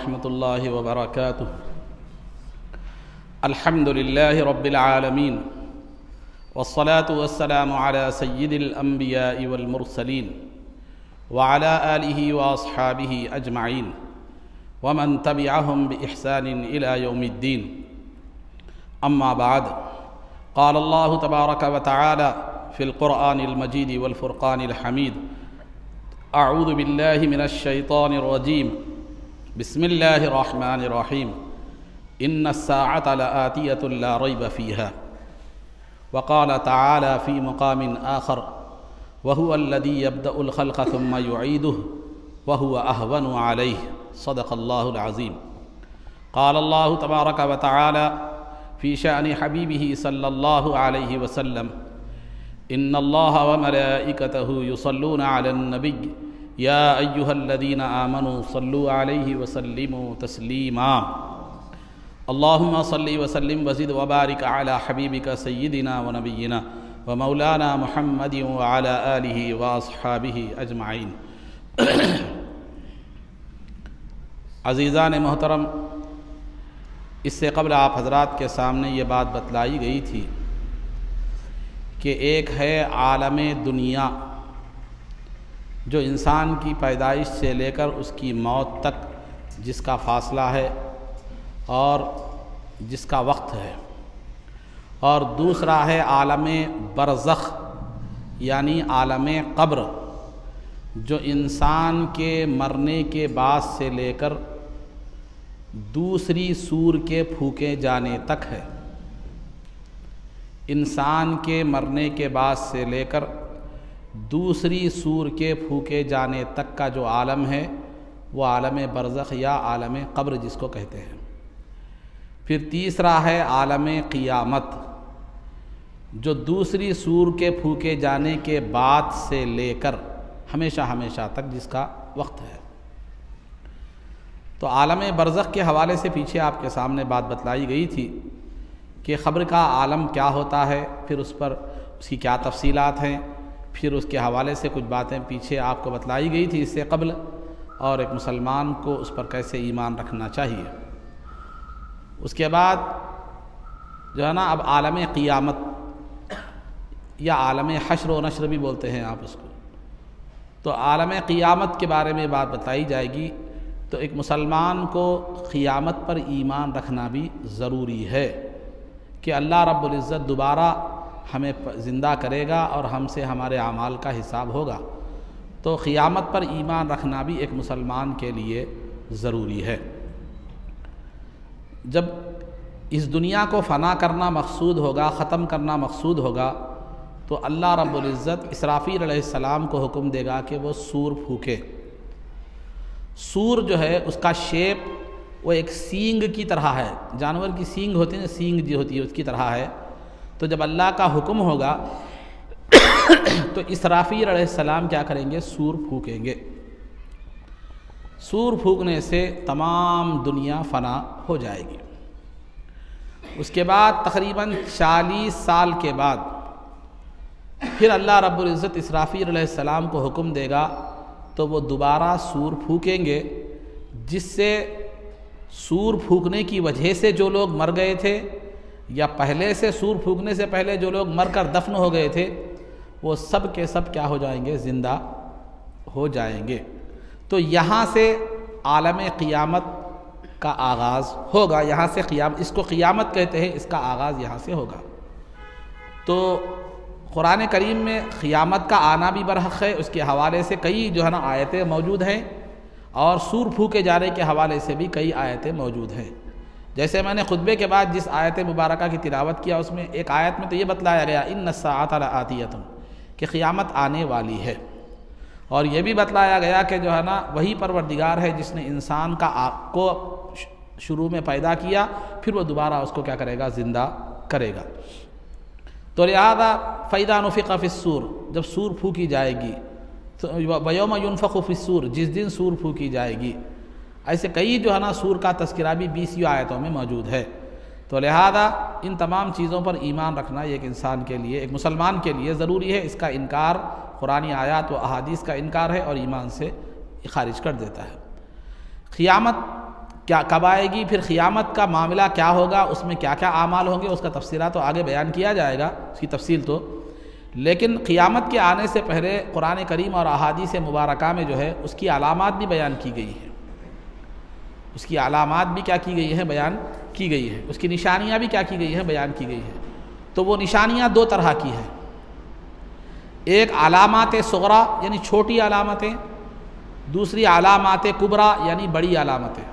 वरहमतुल्लाहि वबरकातुह। अल्हम्दुलिल्लाहि रब्बिल आलमीन वस्सलातु वस्सलामु अला सय्यिदिल अंबियाइ वल मुरसलीन व अला आलिहि व अस्हाबिहि अजमईन व मन तबिअहुम बि इहसानिन इला यौमिद्दीन। अम्मा बाद, क़ाल अल्लाहु तबारक व तआला फ़िल क़ुरआनिल मजीद वल फ़ुरक़ानिल हमीद। अऊज़ु बिल्लाहि मिनश शैतानिर रजीम। बिस्मिल्लाहिर रहमानिर रहीम। इन्नस्साअत लआतियतुन ला रैब फ़ीहा। वक़ाल तआला फ़ी मुक़ामिन आख़र वहुवल्लज़ी यब्दउल ख़ल्क़ थुम्मा युईदुहु वहुव अहवनु अलैहि। सदक़ल्लाहुल अज़ीम। क़ाल अल्लाहु तबारक व तआला फ़ी शअनि हबीबिही सल्लल्लाहु अलैहि वसल्लम। इन्नल्लाह व मलाइकतहु युसल्लूना अलन नबिय्य या अय्युहल्लज़ीना आमनू सल्लू अलैहि वसल्लिमू तस्लीमा। अल्लाहुम्मा सल्लि वसल्लिम वज़िद वबारिक अला हबीबिका सय्यिदिना व नबिय्यिना व मौलाना मुहम्मदिन व अला आलिहि व अस्हाबिहि अजमईन। अज़ीज़ान मोहतरम, इससे क़ब्ल आप हज़रात के सामने ये बात बतलाई गई थी कि एक है आलमे दुनिया जो इंसान की पैदाइश से लेकर उसकी मौत तक जिसका फ़ासला है और जिसका वक्त है, और दूसरा है आलमे बरज़ख़ यानी आलमे क़ब्र जो इंसान के मरने के बाद से लेकर दूसरी सूर के फूके जाने तक है। इंसान के मरने के बाद से लेकर दूसरी सूर के फूके जाने तक का जो आलम है वो आलम बरज़ख़ या आलम क़ब्र जिसको कहते हैं। फिर तीसरा है आलम क़ियामत जो दूसरी सूर के फूके जाने के बाद से लेकर हमेशा हमेशा तक जिसका वक्त है। तो आलम बरज़ख़ के हवाले से पीछे आपके सामने बात बतलाई गई थी कि क़ब्र का आलम क्या होता है, फिर उस पर उसकी क्या तफ़सीलात हैं, फिर उसके हवाले से कुछ बातें पीछे आपको बतलाई गई थी इससे क़ब्ल, और एक मुसलमान को उस पर कैसे ईमान रखना चाहिए। उसके बाद जो है ना, अब आलम क़ियामत या आलम हश्र व नश्र भी बोलते हैं आप उसको। तो आलम क़ियामत के बारे में बात बताई जाएगी। तो एक मुसलमान को क़ियामत पर ईमान रखना भी ज़रूरी है कि अल्लाह रब्बुल इज़्ज़त दोबारा हमें ज़िंदा करेगा और हमसे हमारे आमाल का हिसाब होगा। तो क़ियामत पर ईमान रखना भी एक मुसलमान के लिए ज़रूरी है। जब इस दुनिया को फ़ना करना मक़सूद होगा, ख़त्म करना मक़सूद होगा, तो अल्लाह रब्बुल इज़्ज़त इसराफ़ील अलैहिस्सलाम को हुक्म देगा कि वो सूर फूके। सूर जो है उसका शेप वो एक सींग की तरह है, जानवर की सींग होती है ना, सींग जो होती है उसकी तरह है। तो जब अल्लाह का हुक्म होगा तो इसराफ़ील अलैहिस्सलाम क्या करेंगे, सूर फूकेंगे। सूर फूकने से तमाम दुनिया फ़ना हो जाएगी। उसके बाद तक़रीबन 40 साल के बाद फिर अल्लाह रब्बुल इज़्ज़त इसराफ़ील अलैहिस्सलाम को हुक्म देगा तो वो दोबारा सूर फूकेंगे, जिससे सूर फूकने की वजह से जो लोग मर गए थे या पहले से सूर फूकने से पहले जो लोग मरकर दफन हो गए थे वो सब के सब क्या हो जाएंगे, ज़िंदा हो जाएंगे। तो यहाँ से आलम क़ियामत का आगाज़ होगा। यहाँ से क़ियामत, इसको क़ियामत कहते हैं, इसका आगाज़ यहाँ से होगा। तो क़ुरान करीम में क़ियामत का आना भी बरहक़ है। उसके हवाले से कई जो है ना आयतें मौजूद हैं, और सूर फूके जाने के हवाले से भी कई आयतें मौजूद हैं। जैसे मैंने खुतबे के बाद जिस आयत मुबारका की तिलावत किया उसमें एक आयत में तो ये बतलाया गया इन्नस्साअत लआतियतुन कि क़ियामत आने वाली है, और ये भी बतलाया गया कि जो है ना वही परवरदिगार है जिसने इंसान का आँख को शुरू में पैदा किया, फिर वो दोबारा उसको क्या करेगा, ज़िंदा करेगा। तो लिहाजा फ़इज़ा नुफ़िक़ फ़िस्सूर, जब सूर फूकी जाएगी, तो वयौम युनफ़ख़ु फ़िस्सूर, जिस दिन सूर फूकी जाएगी। ऐसे कई जो है ना सूर का तज़किरा भी 20 आयतों में मौजूद है। तो लिहाजा इन तमाम चीज़ों पर ईमान रखना एक इंसान के लिए, एक मुसलमान के लिए ज़रूरी है। इसका इनकार कुरानी आयात व अहादीस का इनकार है और ईमान से खारिज कर देता है। क़ियामत क्या कब आएगी, फिर क़ियामत का मामला क्या होगा, उसमें क्या क्या आमाल होंगे, उसका तफसीला तो आगे बयान किया जाएगा, उसकी तफसील तो। लेकिन क़ियामत के आने से पहले कुरान करीम और अहादीस मुबारका में जो है उसकी अलामात भी बयान की गई है, उसकी अलामात भी क्या की गई है, बयान की गई है, उसकी निशानियाँ भी क्या की गई हैं, बयान की गई है। तो वो निशानियाँ दो तरह की हैं, एक अलामात सुगरा यानी छोटी अलामतें, दूसरी अलामात कुबरा यानी बड़ी अलामतें।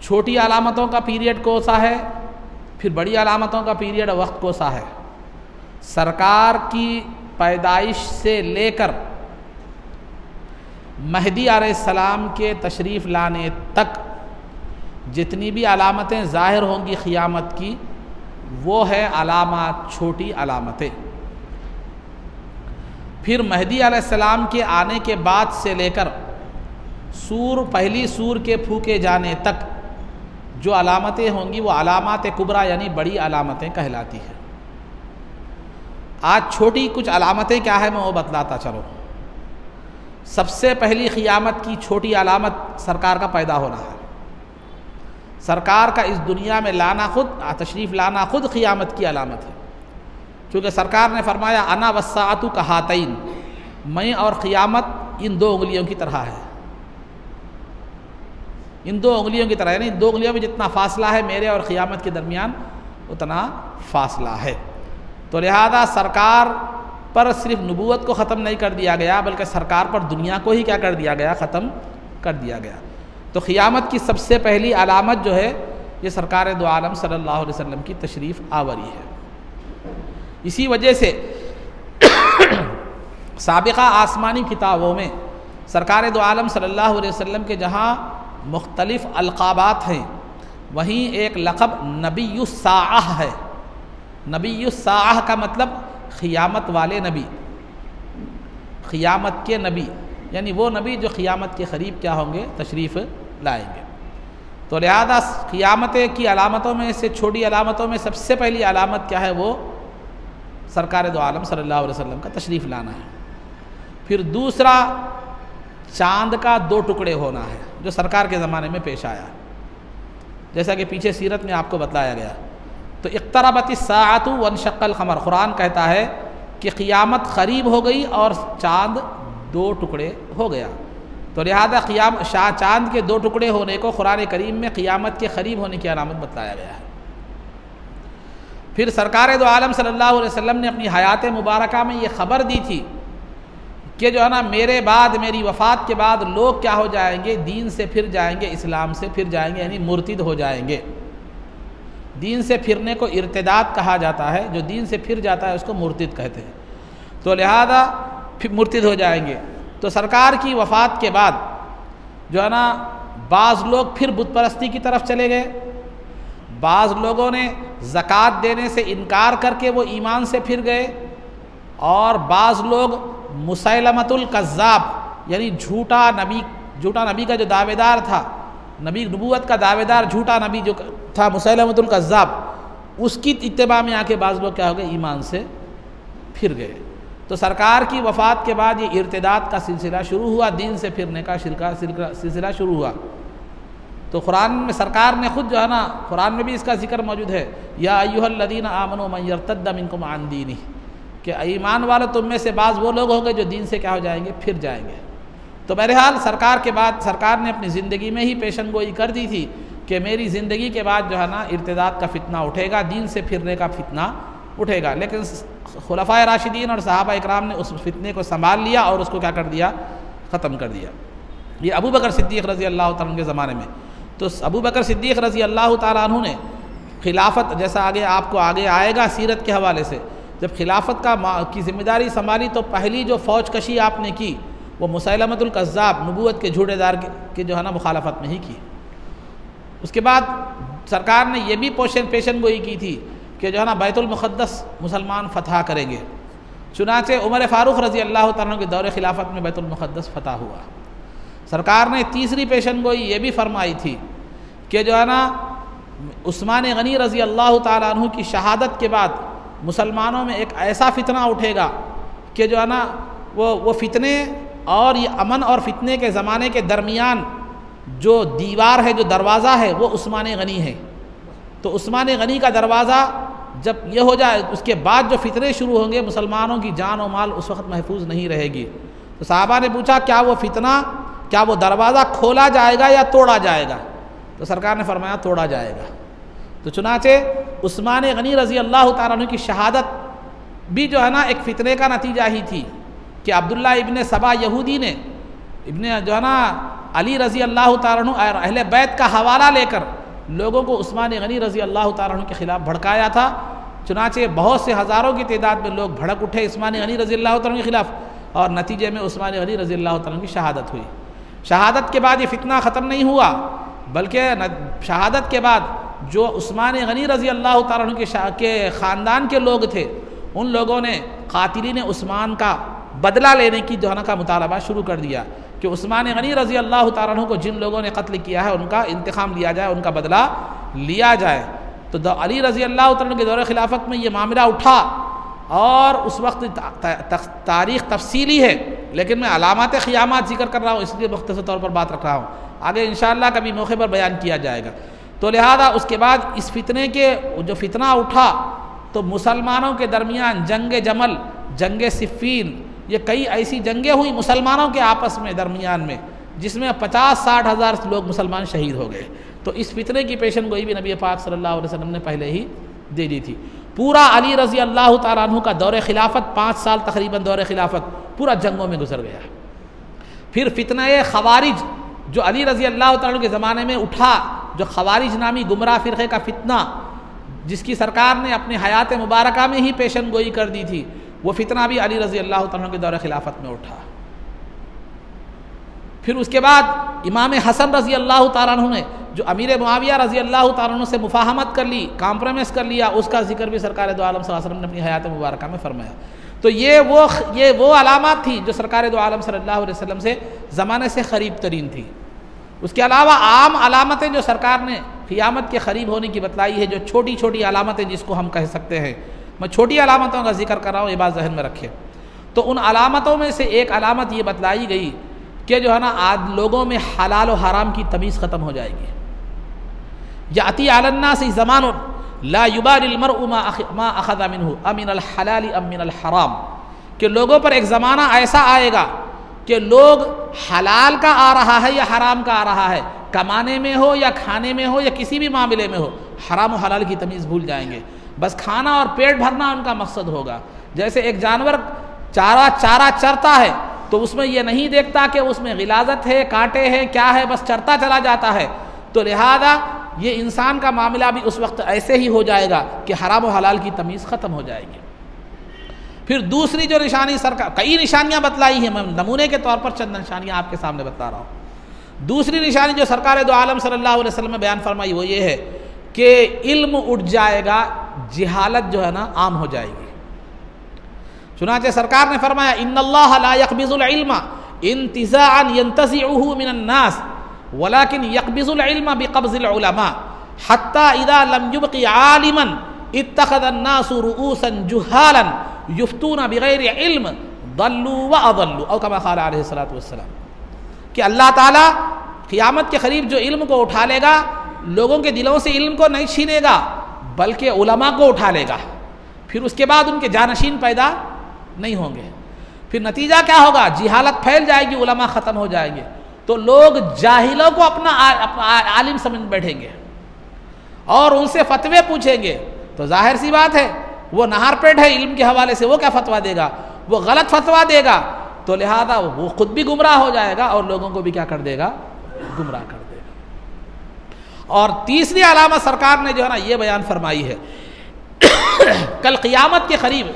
छोटी अलामतों का पीरियड कौन सा है, फिर बड़ी अलामतों का पीरियड वक्त कौन सा है। सरकार की पैदाइश से लेकर महदी अलैहिस्सलाम के तशरीफ़ लाने तक जितनी भी अलामतें ज़ाहिर होंगी क़ियामत की, वो है अलामत, छोटी अलामतें। फिर महदी अलैहिस्सलाम के आने के बाद से लेकर पहली सूर के फूके जाने तक जो अलामतें होंगी वो अलामत कुबरा यानी बड़ी अलामतें कहलाती हैं। आज छोटी कुछ अलामतें क्या है मैं वो बतलाता चलो। सबसे पहली क़ियामत की छोटी अलामत सरकार का पैदा होना है। सरकार का इस दुनिया में लाना खुद, तशरीफ़ लाना खुद क़ियामत की अलामत है, क्योंकि सरकार ने फरमाया अना वस्साअतु कहातैन, मैं और क़ियामत इन दो उंगलियों की तरह है, इन दो उंगलियों की तरह, यानी दो उंगलियों में जितना फ़ासला है मेरे और क़ियामत के दरमियान उतना फ़ासला है। तो लिहाजा सरकार पर सिर्फ नबूवत को ख़त्म नहीं कर दिया गया, बल्कि सरकार पर दुनिया को ही क्या कर दिया गया, ख़त्म कर दिया गया। तो क़ियामत की सबसे पहली अलामत जो है ये सरकार दो आलम सल्लल्लाहु अलैहि वसल्लम की तशरीफ़ आवरी है। इसी वजह से साबिक़ा आसमानी किताबों में सरकार दो आलम सल्लल्लाहु अलैहि वसल्लम के जहाँ मुख्तलिफ़ अलक़ाबात हैं, वहीं एक लक़ब नबीयुस्साअह है। नबीयुस्साअह का मतलब क़ियामत वाले नबी, क़ियामत के नबी, यानी वो नबी जो क़ियामत के क़रीब क्या होंगे, तशरीफ़ लाएंगे। तो लिहाजा क़ियामत की अलामतों में से छोटी अलामतों में सबसे पहली अलामत क्या है, वो सरकार दो आलम सल्लल्लाहु अलैहि वसल्लम का तशरीफ़ लाना है। फिर दूसरा चाँद का दो टुकड़े होना है, जो सरकार के ज़माने में पेश आया, जैसा कि पीछे सीरत में आपको बताया गया। तो इक़्तरबतिस्साअतु वनशक़्क़ल क़मर, कुरान कहता है कि क़ियामत क़रीब हो गई और चाँद दो टुकड़े हो गया। तो लिहाजा चाँद के दो टुकड़े होने को कुरान करीम में क़ियामत के क़रीब होने की अलामत बताया गया है। फिर सरकार दो आलम सल्लल्लाहु अलैहि वसल्लम ने अपनी हयात मुबारका में ये ख़बर दी थी कि जो है ना, मेरे बाद, मेरी वफ़ात के बाद लोग क्या हो जाएंगे, दीन से फिर जाएंगे, इस्लाम से फिर जाएंगे, यानी मुर्तिद हो जाएंगे। दीन से फिरने को इर्तिदाद कहा जाता है, जो दीन से फिर जाता है उसको मुर्तिद कहते हैं। तो लिहाजा फिर मुर्तिद हो जाएंगे। तो सरकार की वफ़ात के बाद जो है ना, बाज़ लोग फिर बुत परस्ती की तरफ चले गए, बाज़ लोगों ने ज़कात देने से इनकार करके वो ईमान से फिर गए, और बाज़ लोग मुसैलमतुल कज़्ज़ाब यानी झूठा नबी का जो दावेदार था, नबी नबूवत का दावेदार झूठा नबी जो था मुसैलमतुल कज़्ज़ाब, उसकी इत्तिबा में आके बाज़ लोग क्या हो गए, ईमान से फिर गए। तो सरकार की वफ़ात के बाद ये इर्तिदाद का सिलसिला शुरू हुआ, दीन से फिरने का सिलसिला शुरू हुआ। तो कुरान में सरकार ने खुद जो है ना, कुरान में भी इसका जिक्र मौजूद है, या अय्युहल्लज़ीना आमनू मन यर्तद्द मिनकुम अन दीनिही, कि ईमान वाले तुम में से बाज़ वो लोग होंगे जो दीन से क्या हो जाएंगे, फिर जाएंगे। तो बहरहाल सरकार के बाद सरकार ने अपनी ज़िंदगी में ही पेशन गोई कर दी थी कि मेरी ज़िंदगी के बाद जो है ना इर्तिदाद का फितना उठेगा, दीन से फिरने का फितना उठेगा। लेकिन खुलफाए राशिदीन और सहाबा इकराम ने उस फितने को संभाल लिया और उसको क्या कर दिया, ख़त्म कर दिया। ये अबू बकर सिद्दीक़ रज़ी अल्लाह तआला अन्हु के ज़माने में, तो अबू बकर सिद्दीक़ रज़ी अल्लाह तआला अन्हु ने खिलाफत, जैसा आगे आपको आगे आएगा सीरत के हवाले से, जब खिलाफत की ज़िम्मेदारी संभाली तो पहली जो फ़ौज कशी आपने की वो मुसैलमतुल कज़्ज़ाब नबूवत के झूठेदार के जो है ना मुखालफत में ही की। उसके बाद सरकार ने यह भी पेशन गोई की थी कि जो है ना बैतुल मुक़द्दस मुसलमान फ़तह करेंगे। चुनाचे उमर फ़ारूक़ रज़ी अल्लाह तआला के दौरे खिलाफत में बैतुल मुक़द्दस फ़तह हुआ। सरकार ने तीसरी पेशन गोई ये भी फरमाई थी कि जो है ना उस्मान गनी रज़ी अल्लाह तआला अन्हु की शहादत के बाद मुसलमानों में एक ऐसा फितना उठेगा कि जो है ना वो फितने और ये अमन और फितने के ज़माने के दरमियान जो दीवार है, जो दरवाज़ा है वो उस्मान गनी है। तो उस्मान गनी का दरवाज़ा जब ये हो जाए, उसके बाद जो फितने शुरू होंगे, मुसलमानों की जान और माल उस वक्त महफूज नहीं रहेगी। तो साहबा ने पूछा क्या वो फितना, क्या वो दरवाज़ा खोला जाएगा या तोड़ा जाएगा? तो सरकार ने फरमाया तोड़ा जाएगा। तो चुनाचे उस्मान गनी रज़ी अल्लाह तआला अन्हु की शहादत भी जो है ना एक फ़ितने का नतीजा ही थी कि अब्दुल्ला इब्ने सबा यहूदी ने इब्ने जो है ना अली रज़ी अल्लाह तआला अन्हु और अहले बैत का हवाला लेकर लोगों को उस्मान गनी रज़ी अल्लाह तआला अन्हु के ख़िलाफ़ भड़काया था। चुनाचे बहुत से हज़ारों की तादाद में लोग भड़क उठे उस्मान गनी रज़ी अल्लाह तआला अन्हु के ख़िलाफ़, और नतीजे में उस्मान गनी रज़ी अल्लाह तआला अन्हु की शहादत हुई। शहादत के बाद ये फ़ितना ख़त्म नहीं हुआ, बल्कि शहादत के बाद जो उस्मान गनी रज़ी अल्लाह तआला अन्हु के ख़ानदान के लोग थे, उन लोगों ने कातिलीन उस्मान का बदला लेने की जो है ना का मुतालबा शुरू कर दिया कि उस्मान गनी रज़ी अल्लाह तआला अन्हु को जिन लोगों ने कत्ल किया है उनका इंतकाम लिया जाए, उनका बदला लिया जाए। तो अली रज़ी अल्लाह तआला अन्हु के दौर खिलाफत में ये मामला उठा, और उस वक्त तारीख़ तफसीली है, लेकिन मैं अलामात क़ियामत जिक्र कर रहा हूँ, इसलिए मुख्तसर तौर पर बात रख रहा हूँ, आगे इंशाअल्लाह कभी मौके पर बयान किया जाएगा। तो लिहाजा उसके बाद इस फितने के जो फितना उठा, तो मुसलमानों के दरमियान जंग जमल, जंग सिफ़ीन, ये कई ऐसी जंगें हुई मुसलमानों के आपस में दरमियान में, जिसमें 50-60 हज़ार लोग मुसलमान शहीद हो गए। तो इस फितने की पेशन गोई भी नबी पाक सल्लल्लाहु अलैहि वसल्लम ने पहले ही दे दी थी। पूरा अली रज़ी अल्लाह तआला अन्हु का दौर खिलाफत 5 साल तकरीबन दौर खिलाफत पूरा जंगों में गुजर गया। फिर फितना खवारिज जो अली रज़ी अल्लाह तआला अन्हु के ज़माने में उठा, जो खवारिज नामी गुमराह फ़िरक़े का फितना, जिसकी सरकार ने अपनी हयात मुबारका में ही पेशन गोई कर दी थी, वो फितना भी अली रज़ी अल्लाह तआला अन्हु के दौर खिलाफत में उठा। फिर उसके बाद इमाम हसन रज़ी अल्लाह तआला अन्हु ने जो अमीर मुआविया रज़ी अल्लाह तआला अन्हु से मुफाहमत कर ली, कॉम्प्रोमाइज़ कर लिया, उसका जिक्र भी सरकार दो आलम सल्लल्लाहु अलैहि वसल्लम ने अपनी हयात मुबारका में फरमाया। तो ये वो अलामत थी जो सरकार दो आलम सल्लल्लाहु अलैहि वसल्लम से ज़माने से क़रीब तरीन थी। उसके अलावा आम अलामतें जो सरकार ने क़ियामत के क़रीब होने की बतलाई है, जो छोटी छोटी अलामतें जिसको हम कह सकते हैं, मैं छोटी अलामतों का जिक्र कर रहा हूँ, ये बात ज़हन में रखें। तो उन अलामतों में से एक अलामत ये बतलाई गई कि जो है ना आज लोगों में हलाल और हराम की तमीज़ ख़त्म हो जाएगी। याती अलन्नास ज़मानुन ला युबालिल मर्उ मा अख़ज़ मिन्हु अमिनल हलाल अम मिनल हराम, कि लोगों पर एक ज़माना ऐसा आएगा कि लोग हलाल का आ रहा है या हराम का आ रहा है, कमाने में हो या खाने में हो या किसी भी मामले में हो, हराम और हलाल की तमीज़ भूल जाएंगे। बस खाना और पेट भरना उनका मकसद होगा। जैसे एक जानवर चारा चरता है तो उसमें यह नहीं देखता कि उसमें गिलाजत है, कांटे हैं, क्या है, बस चरता चला जाता है। तो लिहाजा ये इंसान का मामला भी उस वक्त ऐसे ही हो जाएगा कि हराम और हलाल की तमीज़ ख़त्म हो जाएगी। फिर दूसरी जो निशानी सरकार, कई निशानियाँ बतलाई हैं, मैं नमूने के तौर पर चंद निशानियाँ आपके सामने बता रहा हूँ। दूसरी निशानी जो सरकार दो आलम सल्लल्लाहु अलैहि वसल्लम ने बयान फरमाई वो ये है कि इल्म उठ जाएगा, जिहालत जो है ना आम हो जाएगी। चुनांचे सरकार ने फरमाया इन्नल्लाह ला यक़बिज़ुल इल्मा इंतिज़ाअन यंतज़िउहु मिनन नास वलाकिन यक़बिज़ुल इल्मा बिक़ब्ज़िल उलमा हत्ता इज़ा लम युबक़ि आलिमन इत्तख़ज़न नासु रुऊसन जुहालन युफ्तूना बिग़ैरि इल्म दल्लू व अदल्लू औ कमा क़ाल अलैहिस्सलातु वस्सलाम, कि अल्लाह ताला क़ियामत के क़रीब जो इल्म को उठा लेगा, लोगों के दिलों से इल्म को नहीं छीनेगा बल्कि उलमा को उठा लेगा। फिर उसके बाद उनके जानशीन पैदा नहीं होंगे। फिर नतीजा क्या होगा? जिहालत फैल जाएगी, उलमा ख़त्म हो जाएंगे, तो लोग जाहिलों को अपना आलिम समझ बैठेंगे और उनसे फतवे पूछेंगे। तो जाहिर सी बात है वो नहार पेट है इल्म के हवाले से, वो क्या फतवा देगा? वो गलत फतवा देगा। तो लिहाजा वो खुद भी गुमराह हो जाएगा और लोगों को भी क्या कर देगा? गुमराह कर देगा। और तीसरी अलामत सरकार ने जो है ना ये बयान फरमाई है कल क़ियामत के करीब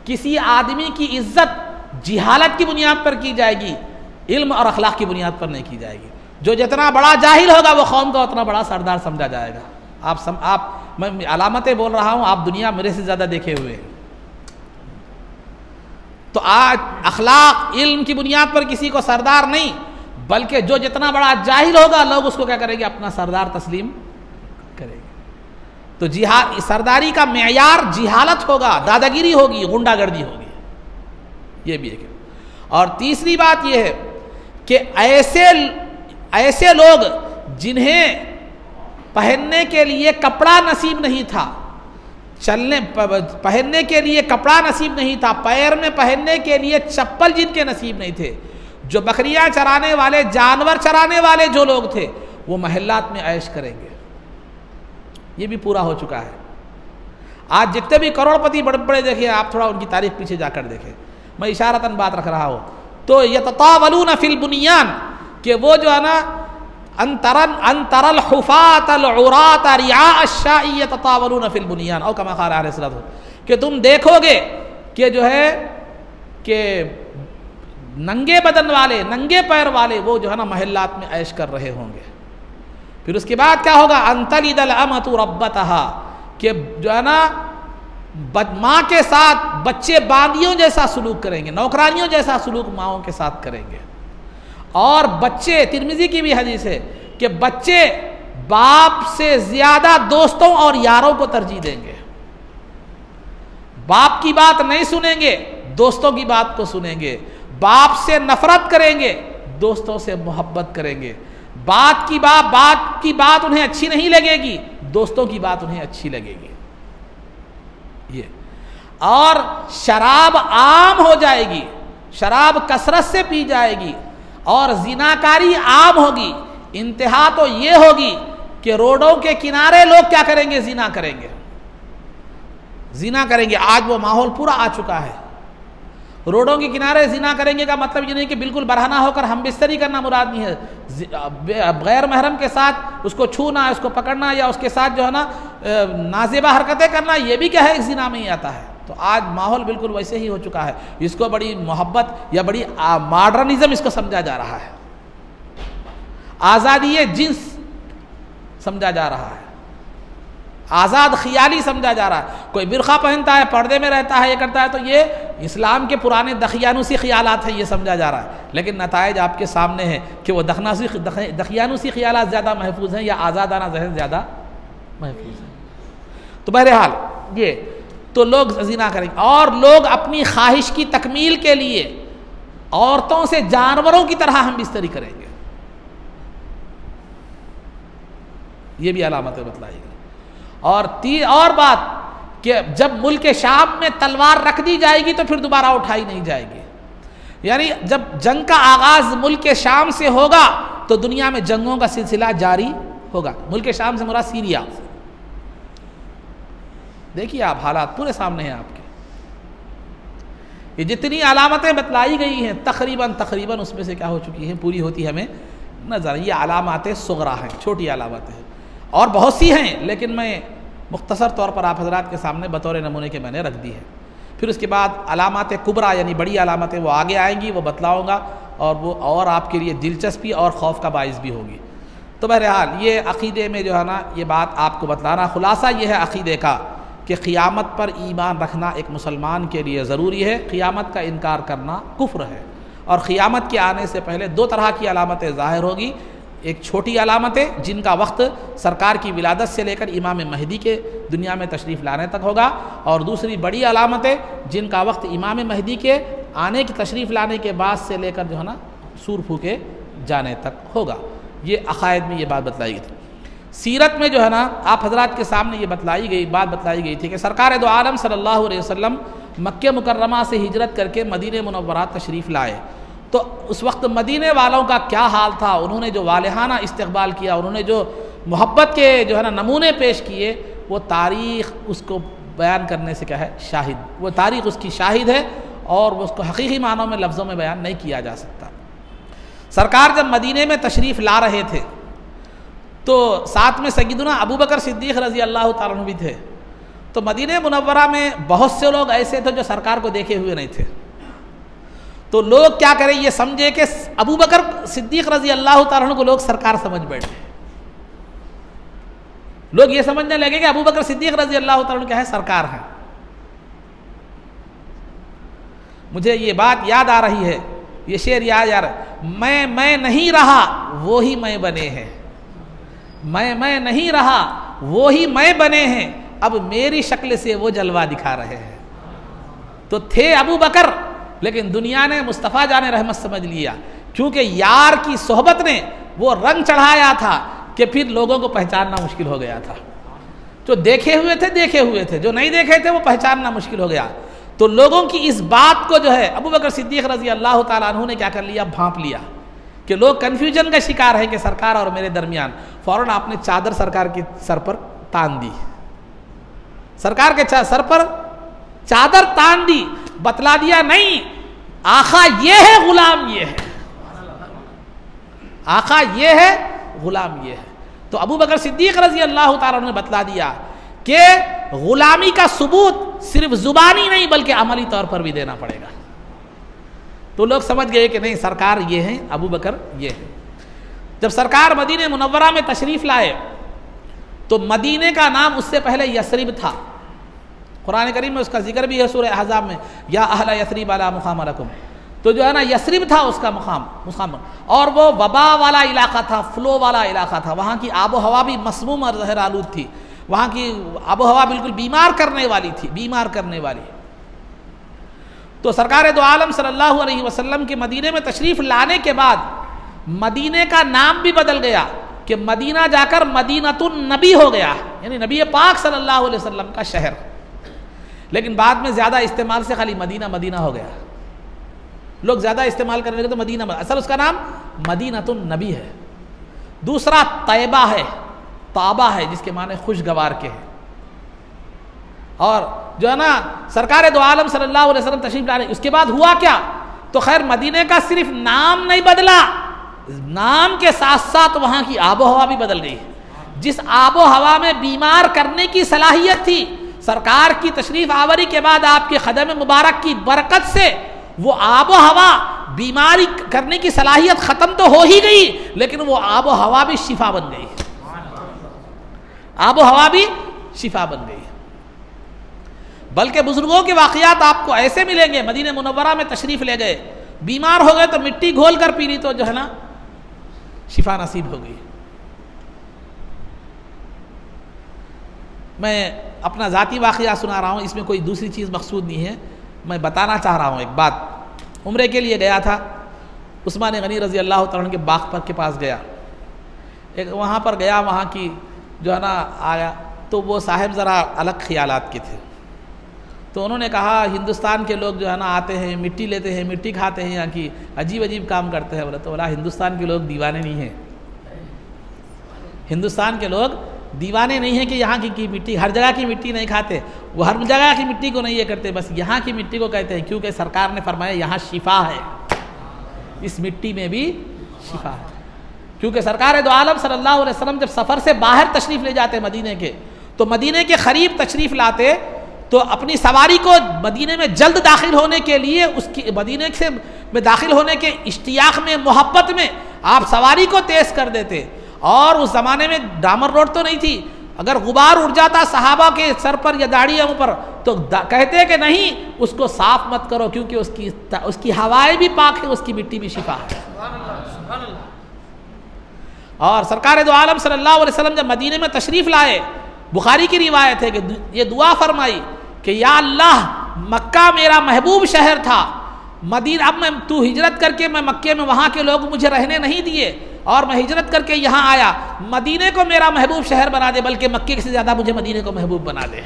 किसी आदमी की इज्जत जिहालत की बुनियाद पर की जाएगी, इल्म और अखलाक की बुनियाद पर नहीं की जाएगी। जो जितना बड़ा जाहिल होगा वो कौम का उतना बड़ा सरदार समझा जाएगा। मैं अलामतें बोल रहा हूँ, आप दुनिया मेरे से ज़्यादा देखे हुए हैं। तो आज अखलाक इल्म की बुनियाद पर किसी को सरदार नहीं, बल्कि जो जितना बड़ा जाहिल होगा लोग उसको क्या करेंगे? अपना सरदार तस्लीम करेंगे। तो सरदारी का मेयार जिहालत होगा, दादागिरी होगी, गुंडागर्दी होगी। ये भी एक। और तीसरी बात यह है कि ऐसे ऐसे लोग जिन्हें पहनने के लिए कपड़ा नसीब नहीं था, पहनने के लिए कपड़ा नसीब नहीं था, पैर में पहनने के लिए चप्पल जिनके नसीब नहीं थे, जो बकरियां चराने वाले, जानवर चराने वाले जो लोग थे, वो महल्लात में ऐश करेंगे। ये भी पूरा हो चुका है। आज जितने भी करोड़पति बड़े बड़े देखिए, आप थोड़ा उनकी तारीख पीछे जाकर देखें, मैं इशारतन बात रख रहा हूँ, तो यततावलून फिल बुनियान, कि वो जो है ना अंतरल हुफातल उरात रिया अश्शाई यततावलून फिल बुनियान और कमा क़ाल अलैहि सल्लल्लाहु अलैहि वसल्लम, कि तुम देखोगे कि जो है कि नंगे बदन वाले, नंगे पैर वाले वो जो है ना महल्लात में ऐश कर रहे होंगे। फिर उसके बाद क्या होगा, अंतलिदल अमतु रब्बतहा, कि जो है ना माँ के साथ बच्चे बांदियों जैसा सलूक करेंगे, नौकरानियों जैसा सलूक माओं के साथ करेंगे। और बच्चे, तिर्मिज़ी की भी हदीस है कि बच्चे बाप से ज्यादा दोस्तों और यारों को तरजीह देंगे, बाप की बात नहीं सुनेंगे, दोस्तों की बात को सुनेंगे, बाप से नफरत करेंगे, दोस्तों से मोहब्बत करेंगे, बात की बात उन्हें अच्छी नहीं लगेगी, दोस्तों की बात उन्हें अच्छी लगेगी। ये और शराब आम हो जाएगी, शराब कसरत से पी जाएगी और जिनाकारी आम होगी। इंतहा तो ये होगी कि रोडों के किनारे लोग क्या करेंगे, जिना करेंगे, जिना करेंगे। आज वो माहौल पूरा आ चुका है। रोडों के किनारे जिना करेंगे का मतलब ये नहीं कि बिल्कुल बरहना होकर हम बिस्तरी करना मुराद नहीं है। गैर महरम के साथ उसको छूना, उसको पकड़ना या उसके साथ जो है ना नाजेबा हरकतें करना, ये भी क्या है, जिना में ही आता है। तो आज माहौल बिल्कुल वैसे ही हो चुका है। इसको बड़ी मोहब्बत या बड़ी मॉडर्निज्म इसको समझा जा रहा है, आज़ादी जिन्स समझा जा रहा है, आज़ाद ख्याली समझा जा रहा है। कोई बिरखा पहनता है, पर्दे में रहता है, ये करता है, तो ये इस्लाम के पुराने दखियानुसी ख्यालात है, ये समझा जा रहा है। लेकिन नताइज आपके सामने है कि वो दखियानुसी ख्यालात ज़्यादा महफूज हैं या आज़ादाना जहन ज़्यादा महफूज है। तो बहरहाल ये तो लोग ज़िना करेंगे और लोग अपनी ख्वाहिश की तकमील के लिए औरतों से जानवरों की तरह हम बिस्तरी करेंगे। ये भी अलामतें बतलाएगी। और बात कि जब मुल्क शाम में तलवार रख दी जाएगी तो फिर दोबारा उठाई नहीं जाएगी। यानी जब जंग का आगाज मुल्क शाम से होगा तो दुनिया में जंगों का सिलसिला जारी होगा। मुल्क शाम से मुराद सीरिया। देखिए आप, हालात पूरे सामने हैं आपके। ये जितनी अलामतें बतलाई गई हैं तकरीबन उसमें से क्या हो चुकी हैं, पूरी होती हमें नजर। ये अलामतें सुगरा हैं, छोटी अलामतें हैं, और बहुत सी हैं, लेकिन मैं मुख्तसर तौर पर आप हजरात के सामने बतौर नमूने के मैंने रख दी है। फिर उसके बाद अलामत कुबरा यानी बड़ी अलामतें वो आगे आएंगी, वो बतलाऊँगा, और वो और आपके लिए दिलचस्पी और खौफ का बाइस भी होगी। तो बहरहाल ये अक़ीदे में जो है ना, ये बात आपको बतलाना, खुलासा ये है अक़ीदे का कि क़ियामत पर ईमान रखना एक मुसलमान के लिए ज़रूरी है। क़ियामत का इनकार करना कुफ्र है। और क़ियामत के आने से पहले दो तरह की अलामतें ज़ाहिर होगी। एक छोटी अलामतें जिनका वक्त सरकार की विलादत से लेकर इमाम महदी के दुनिया में तशरीफ़ लाने तक होगा, और दूसरी बड़ी अलामतें जिनका वक्त इमाम महदी के आने की तशरीफ़ लाने के बाद से लेकर जो है ना सूर फूके जाने तक होगा। ये अक़ायद में ये बात बतलाई गई थी। सीरत में जो है ना आप हजरात के सामने ये बात बतलाई गई थी कि सरकार दो आलम सल्लल्लाहु अलैहि वसल्लम मक्के मुकर्रमा से हिजरत करके मदीने मुनव्वरा तशरीफ़ लाए। तो उस वक्त मदीने वालों का क्या हाल था, उन्होंने जो वालिहाना इस्तक़बाल किया, उन्होंने जो मोहब्बत के जो है ना नमूने पेश किए, वो तारीख़ उसको बयान करने से क्या है, शाहिद। वो तारीख़ उसकी शाहिद है और वो उसको हकीकी मानों में लफ्ज़ों में बयान नहीं किया जा सकता। सरकार जब मदीने में तशरीफ़ ला रहे थे तो साथ में सय्यदुना अबू बकर सिद्दीक़ रज़ी अल्लाह तआला अन्हु भी थे। तो मदीने मुनव्वरा में बहुत से लोग ऐसे थे जो सरकार को देखे हुए नहीं थे। तो लोग क्या करें, ये समझे कि अबू बकर सिद्दीक़ रज़ी अल्लाह तआला अन्हु को लोग सरकार समझ बैठे। लोग ये समझने लगे कि अबू बकर सिद्दीक़ रज़ी अल्लाह तआला अन्हु क्या है, सरकार है। मुझे ये बात याद आ रही है, ये शेर याद आ रहा है, मैं नहीं रहा वो ही मैं बने हैं, मैं नहीं रहा वो ही मैं बने हैं, अब मेरी शक्ल से वो जलवा दिखा रहे हैं। तो थे अबू बकर, लेकिन दुनिया ने मुस्तफ़ा जाने रहमत समझ लिया, क्योंकि यार की सोहबत ने वो रंग चढ़ाया था कि फिर लोगों को पहचानना मुश्किल हो गया था। जो देखे हुए थे, जो नहीं देखे थे वो पहचानना मुश्किल हो गया। तो लोगों की इस बात को जो है अबू बकर सिद्दीक रजी अल्लाह ताला अन्हु ने क्या कर लिया, भांप लिया कि लोग कन्फ्यूजन का शिकार है कि सरकार और मेरे दरमियान। फौरन आपने चादर सरकार के सर पर तान दी, सरकार के सर पर चादर तान दी, बतला दिया नहीं आका ये है, गुलाम ये है, आका ये है, गुलाम ये है। तो अबू बकर सिद्दीक रजी अल्लाह ताला ने बतला दिया कि गुलामी का सबूत सिर्फ जुबानी नहीं बल्कि अमली तौर पर भी देना पड़ेगा। तो लोग समझ गए कि नहीं सरकार ये है, अबू बकर ये है। जब सरकार मदीने मुनव्वरा में तशरीफ़ लाए तो मदीने का नाम उससे पहले यसरिब था। कुरान करीम में उसका जिक्र भी है सूरह अहज़ाब में, या अहला यसरिब अला मुक़ाम लकुम। तो जो है ना यसरिब था उसका मुक़ाम, और वो वबा वाला इलाका था, फ्लो वाला इलाका था। वहाँ की आबो हवा भी मसमूम और जहर आलूद थी, वहाँ की आबो हवा बिल्कुल बीमार करने वाली थी, बीमार करने वाली। तो सरकार दो आलम सल्लल्लाहु अलैहि वसल्लम के मदीने में तशरीफ़ लाने के बाद मदीने का नाम भी बदल गया कि मदीना जाकर मदीनतुन नबी हो गया, यानी नबी पाक सल्लल्लाहु अलैहि वसल्लम का शहर। लेकिन बाद में ज़्यादा इस्तेमाल से खाली मदीना मदीना हो गया, लोग ज़्यादा इस्तेमाल करने लगे तो मदीना, असल उसका नाम मदीनतुन नबी है। दूसरा तैबा है, ताबा है जिसके माने खुशगवार के हैं। और जो है ना सरकार दो आलम सल्लल्लाहु अलैहि वसल्लम तशरीफ लाने, उसके बाद हुआ क्या, तो खैर मदीने का सिर्फ नाम नहीं बदला, नाम के साथ साथ वहाँ की आबो हवा भी बदल गई। जिस आबो हवा में बीमार करने की सलाहियत थी, सरकार की तशरीफ आवरी के बाद आपके ख़दम मुबारक की बरकत से वो आबो हवा, बीमारी करने की सलाहियत ख़त्म तो हो ही गई, लेकिन वो आबो हवा भी शिफा बन गई, आबो हवा भी शिफा बन गई। बल्कि बुजुर्गों के वाक़यात आपको ऐसे मिलेंगे, मदीने मुनव्वरा में तशरीफ़ ले गए, बीमार हो गए तो मिट्टी घोल कर पी ली तो जो है ना शिफा नसीब हो गई। मैं अपना ज़ाती वाक़या सुना रहा हूँ, इसमें कोई दूसरी चीज़ मकसूद नहीं है, मैं बताना चाह रहा हूँ एक बात। उम्रे के लिए गया था, उस्मान गनी रज़ी अल्लाह तआला अन्हु के बाग पर के पास गया, एक वहाँ पर गया, वहाँ की जो है ना आया तो वो साहब ज़रा अलग ख्यालात के थे। तो उन्होंने कहा हिंदुस्तान के लोग जो है ना आते हैं, मिट्टी लेते हैं, मिट्टी खाते हैं, यहाँ की अजीब अजीब काम करते हैं। बोला तो बोला हिंदुस्तान के लोग दीवाने नहीं हैं, हिंदुस्तान के लोग दीवाने नहीं हैं कि यहाँ की मिट्टी, हर जगह की मिट्टी नहीं खाते, वो हर जगह की मिट्टी को नहीं ये करते, बस यहाँ की मिट्टी को कहते हैं, क्योंकि सरकार ने फरमाया यहाँ शिफा है, इस मिट्टी में भी शिफा है। क्योंकि सरकार दो आलम सल्लल्लाहु अलैहि वसल्लम जब सफ़र से बाहर तशरीफ़ ले जाते मदीने के, तो मदीने के करीब तशरीफ़ लाते तो अपनी सवारी को मदीने में जल्द दाखिल होने के लिए, उसकी मदीने से में दाखिल होने के इश्तियाक में, मोहब्बत में आप सवारी को तेज़ कर देते। और उस ज़माने में डामर रोड तो नहीं थी, अगर गुबार उड़ जाता सहाबा के सर पर या दाढ़ियों पर तो कहते कि नहीं उसको साफ मत करो, क्योंकि उसकी हवाएं भी पाक है, उसकी मिट्टी भी शिफा है। और सरकार दो आलम सल्लल्लाहु अलैहि वसल्लम जब मदीने में तशरीफ़ लाए, बुखारी की रिवायत है कि ये दुआ फरमाई कि या अल्लाह मक्का मेरा महबूब शहर था, मदीना अब मैं तू हिजरत करके मैं मक्के में वहाँ के लोग मुझे रहने नहीं दिए और मैं हिजरत करके यहाँ आया, मदीने को मेरा महबूब शहर बना दे, बल्कि मक्के से ज़्यादा मुझे मदीने को महबूब बना दे।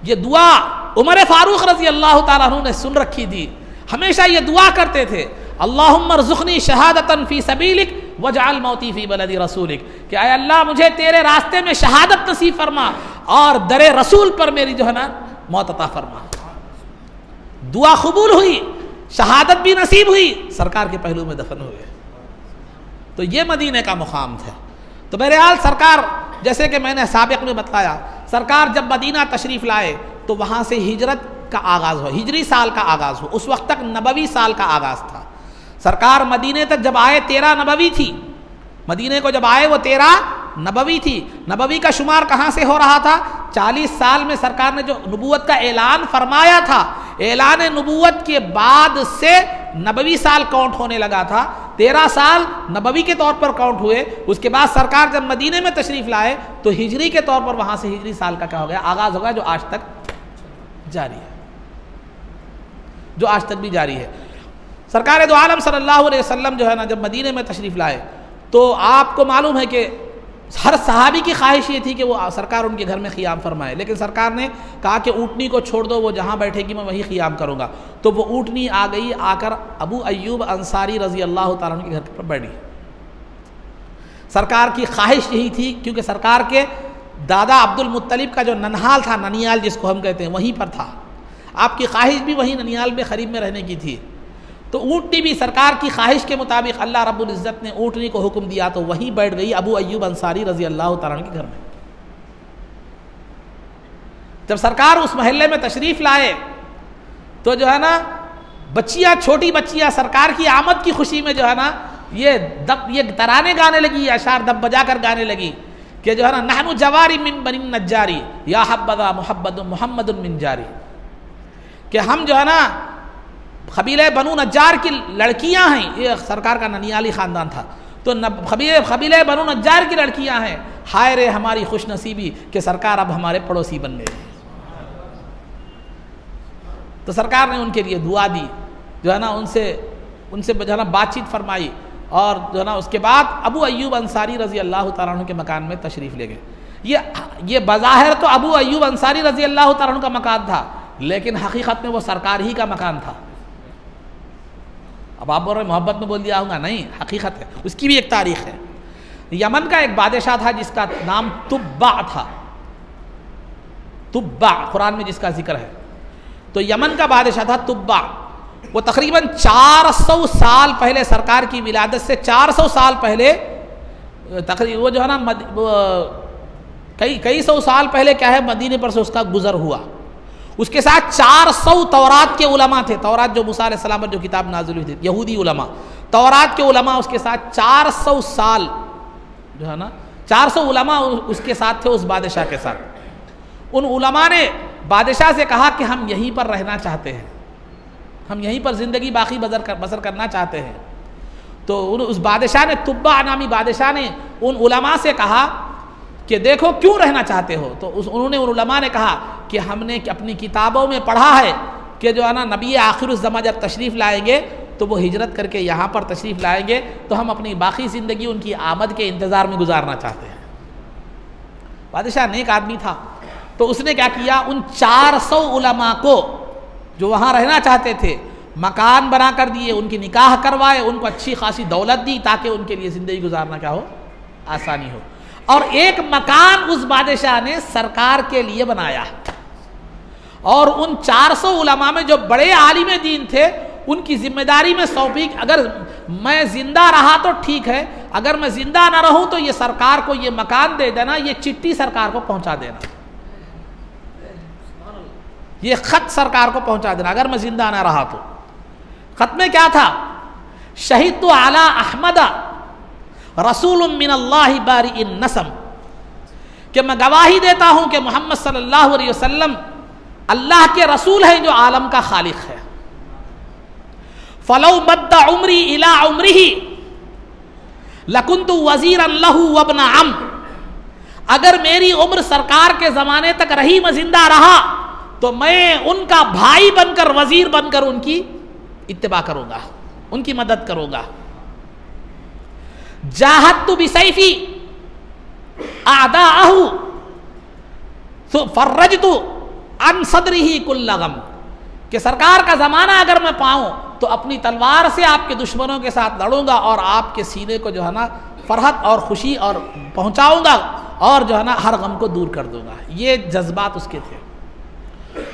ये दुआ उमर फारूक रज़ी अल्लाह ताला अन्हु ने सुन रखी थी, हमेशा ये दुआ करते थे, अल्लाहुम्मा रज़ुक़नी शहादतन फ़ी सबीलिक वजअल मौती फ़ी बलदी रसूलिक, कि आय अल्लाह मुझे तेरे रास्ते में शहादत नसीब फरमा और दरे रसूल पर मेरी जो है ना मौत अता फरमा। दुआ कबूल हुई, शहादत भी नसीब हुई, सरकार के पहलू में दफन हुए। तो ये मदीने का मुकाम था। तो बहरहाल सरकार, जैसे कि मैंने साबिक़ में बताया, सरकार जब मदीना तशरीफ़ लाए तो वहाँ से हिजरत का आगाज़ हुआ, हिजरी साल का आगाज़ हुआ, उस वक्त तक नबवी साल का आगाज़ था। सरकार मदीने तक जब आए 13 नबवी थी, मदीने को जब आए वो 13 नबवी थी। नबवी का शुमार कहाँ से हो रहा था, 40 साल में सरकार ने जो नबूवत का ऐलान फरमाया था, ऐलान नबूवत के बाद से नबवी साल काउंट होने लगा था। 13 साल नबवी के तौर पर काउंट हुए। उसके बाद सरकार जब मदीने में तशरीफ़ लाए तो हिजरी के तौर पर वहाँ से हिजरी साल का क्या हो गया, आगाज़ हो गया, जो आज तक जारी है, जो आज तक भी जारी है। सरकार दो आलम सल्लल्लाहु अलैहि वसल्लम जो है ना, जब मदीने में तशरीफ़ लाए तो आपको मालूम है कि हर सहाबी की ख्वाहिश ये थी कि वो सरकार उनके घर में क़ियाम फरमाए, लेकिन सरकार ने कहा कि ऊँटनी को छोड़ दो, वो जहाँ बैठेगी मैं वहीं क़ियाम करूँगा। तो वो ऊँटनी आ गई, आकर अबू अय्यूब अंसारी रज़ी अल्लाह ताला अन्हु के घर पर बैठी। सरकार की ख्वाहिश यही थी, क्योंकि सरकार के दादा अब्दुल मुत्तलिब का जो ननहाल था, ननियाल जिसको हम कहते हैं, वहीं पर था। आपकी ख्वाहिश भी वहीं ननियाल में क़रीब में रहने की थी। तो ऊँटनी भी सरकार की ख्वाहिश के मुताबिक अल्लाह रब्बुल इज़्ज़त ने ऊँटनी को हुक्म दिया तो वहीं बैठ गई अबू अय्यूब अंसारी रज़ी अल्लाह ताला अन्हु के घर में। जब सरकार उस महल्ले में तशरीफ़ लाए तो जो है ना, बच्चियाँ, छोटी बच्चियाँ सरकार की आमद की खुशी में जो है ना, ये तराने गाने लगी, अशार दब बजा कर गाने लगी कि जो है ना, नहनु जवारी मिन बनी नज्जारी या हब्बदा मुहम्मदुन मिन जारी, कि हम जो है ना कबीले बनु नज्जार की लड़कियां हैं। ये सरकार का ननियाली ख़ानदान था, तो कबीले बनु नज्जार की लड़कियां हैं। हाय रे हमारी खुश नसीबी कि सरकार अब हमारे पड़ोसी बन गए। तो सरकार ने उनके लिए दुआ दी, जो है ना, उनसे जो है ना बातचीत फरमाई, और जो है ना उसके बाद अबू अय्यूब अंसारी रज़ी अल्लाह ताला अन्हु के मकान में तशरीफ़ ले गए। ये बज़ाहिर तो अबू अय्यूब अंसारी रज़ी अल्लाह ताला अन्हु का मकान था, लेकिन हकीकत में वो सरकार ही का मकान था। अब आप बोल रहे मोहब्बत में बोल दिया होगा, नहीं, हकीकत है, उसकी भी एक तारीख़ है। यमन का एक बादशाह था जिसका नाम तुब्बा था, तुब्बा कुरान में जिसका जिक्र है। तो यमन का बादशाह था तुब्बा। वो तकरीबन 400 साल पहले, सरकार की विलादत से 400 साल पहले तकरीबन, वो जो है ना कई सौ साल पहले क्या है, मदीने पर से उसका गुजर हुआ। उसके साथ 400 तौरात के उलमा थे। तौरात जो मूसा अलैहिस्सलाम पर जो किताब नाज़िल हुई थी, यहूदी उलमा, तौरात के उलमा उसके साथ 400 साल जो है ना, 400 उलमा उसके साथ थे, उस बादशाह के साथ। उन उलमा ने बादशाह से कहा कि हम यहीं पर रहना चाहते हैं, हम यहीं पर ज़िंदगी बाकी बसर करना चाहते हैं। तो उस बादशाह ने, तुब्बा नामी बादशाह ने उन उलमा से कहा कि देखो क्यों रहना चाहते हो। तो उन्होंने, उन उलमा ने कहा कि हमने अपनी किताबों में पढ़ा है कि जो है ना, नबी आखिरुज़्ज़मा जब तशरीफ़ लाएंगे तो वो हिजरत करके यहाँ पर तशरीफ़ लाएंगे, तो हम अपनी बाकी ज़िंदगी उनकी आमद के इंतज़ार में गुजारना चाहते हैं। बादशाह नेक आदमी था, तो उसने क्या किया, उन 400 उलमा को जो वहाँ रहना चाहते थे मकान बना कर दिए, उनकी निकाह करवाए, उनको अच्छी खासी दौलत दी ताकि उनके लिए ज़िंदगी गुजारना क्या हो, आसानी हो। और एक मकान उस बादशाह ने सरकार के लिए बनाया, और उन 400 उलमा में जो बड़े आलिम दीन थे उनकी जिम्मेदारी में सौंपी, अगर मैं जिंदा रहा तो ठीक है, अगर मैं जिंदा ना रहूं तो ये सरकार को ये मकान दे देना, ये चिट्ठी सरकार को पहुंचा देना, ये खत सरकार को पहुंचा देना अगर मैं जिंदा ना रहा तो। खत में क्या था, शहीद तो आला अहमदा रसूलुम मिनल्लाहि बारिइन नसम, कि मैं गवाही देता हूं कि मोहम्मद सल्लल्लाहु अलैहि वसल्लम अल्लाह के रसूल हैं जो आलम का खालिक है। फलौ मद्दा उम्री इला उम्रिही लकुन्तु वज़ीरन लहू वब्ना अम, अगर मेरी उम्र सरकार के ज़माने तक रही, मैं जिंदा रहा, तो मैं उनका भाई बनकर, वजीर बनकर उनकी इत्तिबा करूंगा, उनकी मदद करूंगा। जाहदतु बिसैफी आदाअहु फर्रजतु अन सदरिही कुल्ल गम, कि सरकार का ज़माना अगर मैं पाऊँ तो अपनी तलवार से आपके दुश्मनों के साथ लड़ूंगा और आपके सीने को जो है ना फरहत और खुशी और पहुँचाऊँगा, और जो है ना हर गम को दूर कर दूँगा। ये जज्बात उसके थे।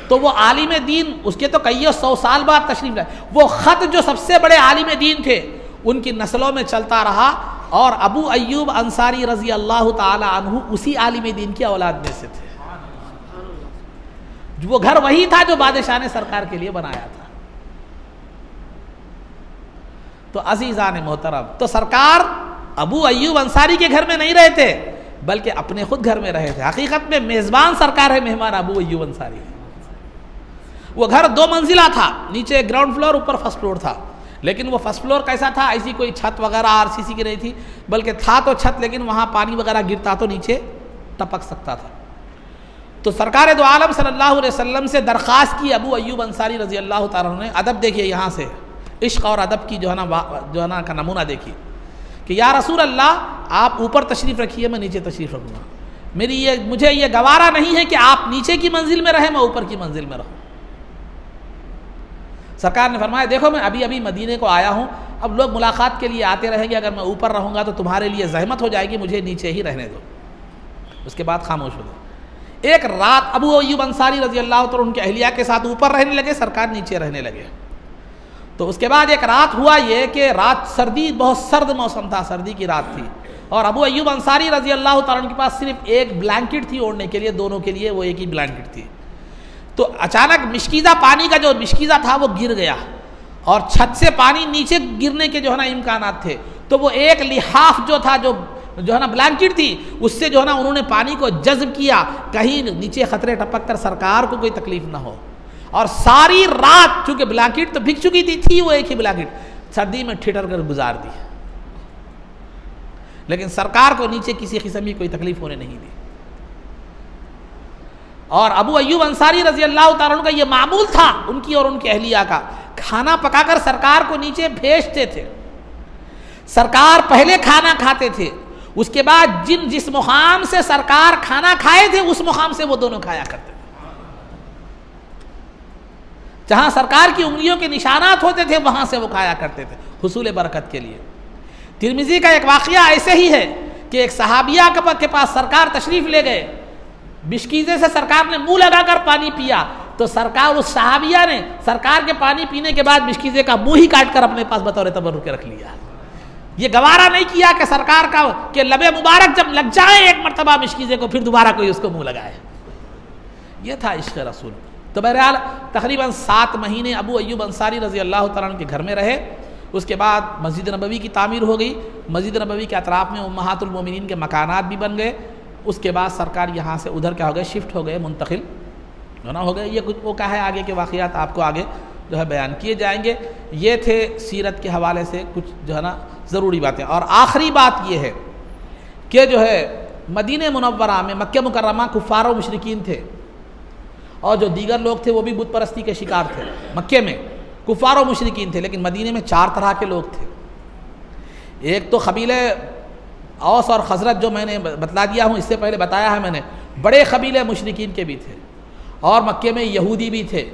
तो वो आलिम दीन, उसके तो कई 100 साल बाद तशरीफ लाए, वो ख़त जो सबसे बड़े आलिम दीन थे उनकी नस्लों में चलता रहा, और अबू अय्यूब अंसारी रज़ी अल्लाह ताला अन्हु उसी आलिम दीन की औलाद में से थे। वो घर वही था जो बादशाह ने सरकार के लिए बनाया था। तो अजीज़ान मोहतरम, तो सरकार अबू अय्यूब अंसारी के घर में नहीं रहे थे, बल्कि अपने खुद घर में रहे थे। हकीकत में मेज़बान सरकार है, मेहमान अबू अय्यूब अंसारी। वो घर 2 मंजिला था, नीचे ग्राउंड फ्लोर, ऊपर फर्स्ट फ्लोर था। लेकिन वो फर्स्ट फ्लोर कैसा था, ऐसी कोई छत वगैरह आरसीसी की नहीं थी, बल्कि था तो छत, लेकिन वहाँ पानी वगैरह गिरता तो नीचे टपक सकता था। तो सरकार दो आलम सल्लल्लाहु अलैहि वसल्लम से दरख्वास्त की अबू अय्यूब अंसारी रज़ी अल्लाह ताला अन्हु ने। अदब देखिए यहाँ से, इश्क और अदब की जो है ना का नमूना देखिए कि या रसूल अल्लाह आप ऊपर तशरीफ़ रखिए, मैं नीचे तशरीफ़ रखूँगा। मुझे ये गवारा नहीं है कि आप नीचे की मंजिल में रहें, मैं ऊपर की मंजिल में रहूँ। सरकार ने फरमाया देखो मैं अभी अभी मदीने को आया हूँ, अब लोग मुलाकात के लिए आते रहेंगे, अगर मैं ऊपर रहूँगा तो तुम्हारे लिए जहमत हो जाएगी, मुझे नीचे ही रहने दो। उसके बाद खामोश हो गए। एक रात अबू अय्यूब अंसारी रज़ी अल्लाह तआला उनके अहलिया के साथ ऊपर रहने लगे, सरकार नीचे रहने लगे। तो उसके बाद एक रात हुआ ये कि रात सर्दी, बहुत सर्द मौसम था, सर्दी की रात थी, और अबू अय्यूब अंसारी रज़ी अल्लाह तआला के पास सिर्फ एक ब्लैंकेट थी ओढ़ने के लिए, दोनों के लिए वो एक ही ब्लैंकेट थी। तो अचानक मिश्कीज़ा पानी का जो मिश्कीज़ा था वो गिर गया और छत से पानी नीचे गिरने के जो है ना इम्कानात थे। तो वो एक लिहाफ जो था, जो है ना ब्लैंकेट थी, उससे जो है ना उन्होंने पानी को जज्ब किया, कहीं नीचे खतरे टपक कर सरकार को कोई तकलीफ ना हो। और सारी रात चूंकि ब्लैंकेट तो बिक चुकी थी वो एक ही ब्लैंकेट, सर्दी में ठिठर कर गुजार दी, लेकिन सरकार को नीचे किसी किस्म की कोई तकलीफ होने नहीं दी। और अबू अय्यूब अंसारी रजी अल्लाह तआला अन्हु का ये मामूल था उनकी और उनके अहलिया का, खाना पकाकर सरकार को नीचे भेजते थे। सरकार पहले खाना खाते थे, उसके बाद जिस मुकाम से सरकार खाना खाए थे उस मुकाम से वो दोनों खाया करते थे। जहां सरकार की उंगलियों के निशानात होते थे वहां से वो खाया करते थे हुसूल बरकत के लिए। तिरमिज़ी का एक वाक़या ऐसे ही है कि एक सहाबिया के पास सरकार तशरीफ़ ले गए, बिश्कीज़े से सरकार ने मुंह लगाकर पानी पिया, तो सरकार उस सहाबिया ने सरकार के पानी पीने के बाद बिश्कीज़े का मुंह ही काट कर अपने पास बतौर तबर्रुक के रख लिया। ये गवारा नहीं किया कि सरकार का के लबे मुबारक जब लग जाए एक मरतबा बिश्कीज़े को फिर दोबारा कोई उसको मुंह लगाए। ये था इश्क़ रसूल। तो बहरहाल तकरीबन 7 महीने अबू अय्यूब अंसारी रज़ी अल्लाह तआला अन्हु के घर में रहे। उसके बाद मस्जिद नबवी की तामीर हो गई, मस्जिद नबवी के अतराफ़ में उम्महातुल मोमिनीन के मकानात भी बन गए। उसके बाद सरकार यहाँ से उधर क्या हो गए, शिफ्ट हो गए, मुंतकिल जो ना हो गए। ये कुछ वो क्या है, आगे के वाक़यात आपको आगे जो है बयान किए जाएंगे। ये थे सीरत के हवाले से कुछ जो है ना ज़रूरी बातें। और आखिरी बात ये है कि जो है मदीने मुनव्वरा में मक्के मुकर्रमा कुफ़ार और मुशरिकीन थे, और जो दीगर लोग थे वो भी बुत परस्ती के शिकार थे। मक्के में कुफ़ार और मुशरिकीन थे, लेकिन मदीने में 4 तरह के लोग थे। एक तो कबीले औस और खजरत, जो मैंने बतला दिया हूँ, इससे पहले बताया है मैंने, बड़े कबीले मुशरिकीन के भी थे। और मक्के में यहूदी भी थे।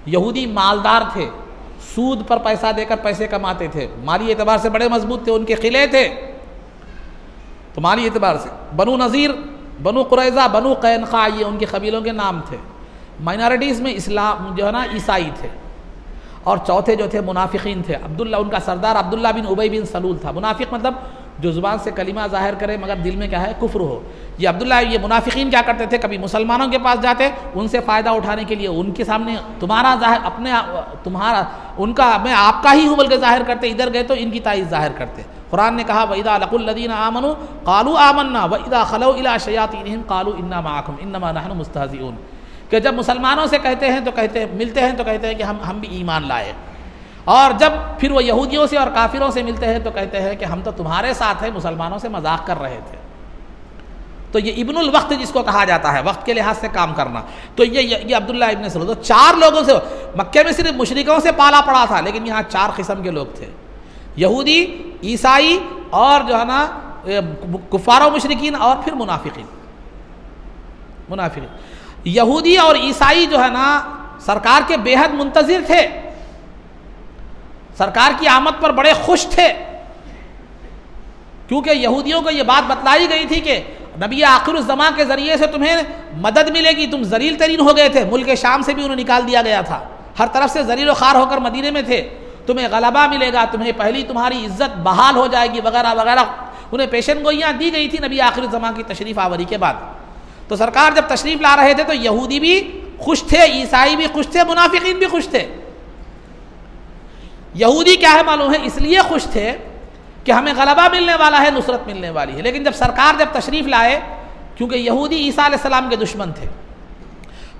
यहूदी मालदार थे, सूद पर पैसा देकर पैसे कमाते थे, माली एतबार से बड़े मजबूत थे, उनके किले थे। तो माली एतबार से बनु नज़ीर, बनु कुरैज़ा, बनु कैनका, ये उनके कबीलों के नाम थे। माइनॉरिटीज़ में इस्लाम जो है ना ईसाई थे। और चौथे जो थे मुनाफिकीन थे। अब्दुल्ला, उनका सरदार अब्दुल्ला बिन उबई बिन सलूल था। मुनाफिक मतलब जो ज़ुबान से कलिमा ज़ाहिर करे मगर दिल में क्या है, कुफ्र हो। ये अब्दुल्ला, ये मुनाफिकीन क्या करते थे, कभी मुसलमानों के पास जाते, उनसे फ़ायदा उठाने के लिए उनके सामने तुम्हारा ज़ाहिर अपने तुम्हारा उनका मैं आपका ही हूँ बल्कि ज़ाहिर करते, इधर गए तो इनकी ताईज़ ज़ाहिर करते। कुरान ने कहा वइदा लकुल्लज़ीना आमनू क़ालू आमन्ना वइदा खलौ इला शयातीनिहिम क़ालू इन्ना माअकुम इन्नमा नहनु मुस्तहज़िऊन, कि जब मुसलमानों से कहते हैं तो कहते मिलते हैं तो कहते हैं कि हम भी ईमान लाए, और जब फिर वो यहूदियों से और काफिरों से मिलते हैं तो कहते हैं कि हम तो तुम्हारे साथ हैं, मुसलमानों से मजाक कर रहे थे। तो ये इब्नुल वक्त जिसको कहा जाता है, वक्त के लिहाज से काम करना, तो ये अब्दुल्ला इब्न सलूल। तो 4 लोगों से, मक्के में सिर्फ मुशरिकों से पाला पड़ा था, लेकिन यहाँ 4 किस्म के लोग थे, यहूदी, ईसाई और जो है ना कुफ़ार व मुशरिकीन, और फिर मुनाफिकीन। यहूदी और ईसाई जो है ना सरकार के बेहद मुंतज़िर थे, सरकार की आमद पर बड़े खुश थे, क्योंकि यहूदियों को यह बात बतलाई गई थी कि नबी आखिरुज़्ज़मा के ज़रिए से तुम्हें मदद मिलेगी, तुम ज़लील तरीन हो गए थे, मुल्क शाम से भी उन्हें निकाल दिया गया था, हर तरफ से ज़लील व ख़ार होकर मदीने में थे, तुम्हें गलबा मिलेगा, तुम्हें पहली तुम्हारी इज्जत बहाल हो जाएगी वगैरह वगैरह। उन्हें पेशन गोइयाँ दी गई थी नबी आखिरुज़्ज़मा की तशरीफ़ आवरी के बाद। तो सरकार जब तशरीफ़ ला रहे थे तो यहूदी भी खुश थे, ईसाई भी खुश थे, मुनाफिकीन भी खुश थे। यहूदी क्या है मालूम है, इसलिए खुश थे कि हमें गलबा मिलने वाला है, नुसरत मिलने वाली है। लेकिन जब सरकार तशरीफ़ लाए, क्योंकि यहूदी ईसा अलैहिस्सलाम के दुश्मन थे,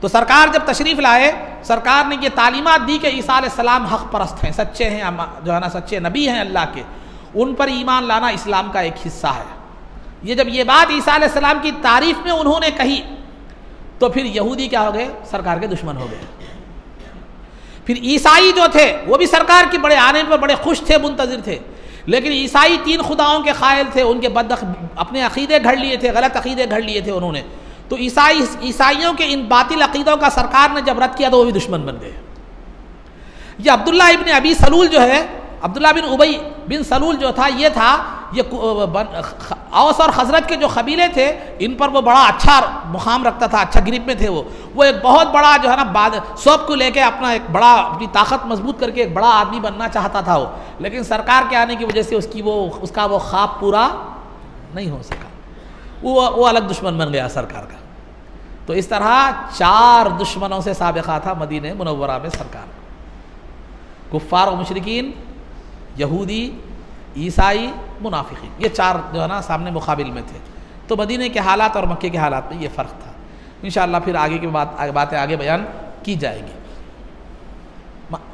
तो सरकार जब तशरीफ़ लाए, सरकार ने ये तालीमात दी कि ईसा अलैहिस्सलाम हक़ परस्त हैं, सच्चे हैं, जो है ना सच्चे नबी हैं अल्लाह के, उन पर ईमान लाना इस्लाम का एक हिस्सा है। ये जब ये बात ईसा अलैहिस्सलाम की तारीफ़ में उन्होंने कही, तो फिर यहूदी क्या हो गए, सरकार के दुश्मन हो गए। फिर ईसाई जो थे वो भी सरकार के बड़े आने पर बड़े खुश थे, मुंतज़िर थे, लेकिन ईसाई 3 खुदाओं के क़ाइल थे, उनके अपने अक़ीदे घड़ लिए थे, गलत अक़ीदे घड़ लिए थे उन्होंने। तो ईसाइयों के इन बातिल अक़ीदों का सरकार ने जब रद्द किया तो वो भी दुश्मन बन गए। ये अब्दुल्ला इब्न अबी सलूल जो है, अब्दुल्ला बिन उबई बिन सलूल जो था, ये औस और खजरत के जो कबीले थे, इन पर वो बड़ा अच्छा मुकाम रखता था, अच्छा ग्रिप में थे वो एक बहुत बड़ा जो है ना सब को लेके अपना एक बड़ा अपनी ताकत मजबूत करके एक बड़ा आदमी बनना चाहता था वो, लेकिन सरकार के आने की वजह से उसका वो ख्वाब पूरा नहीं हो सका, वो अलग दुश्मन बन गया सरकार का। तो इस तरह 4 दुश्मनों से साबिक़ा था मदीने मुनव्वरा में सरकार, कुफ़ार और मुशरिकीन, यहूदी, ईसाई, मुनाफिकीन, ये 4 जो है ना सामने मुकाबिल में थे। तो मदीने के हालात और मक्के के हालात में ये फ़र्क था। इंशाअल्लाह फिर आगे की बातें आगे बयान की जाएगी।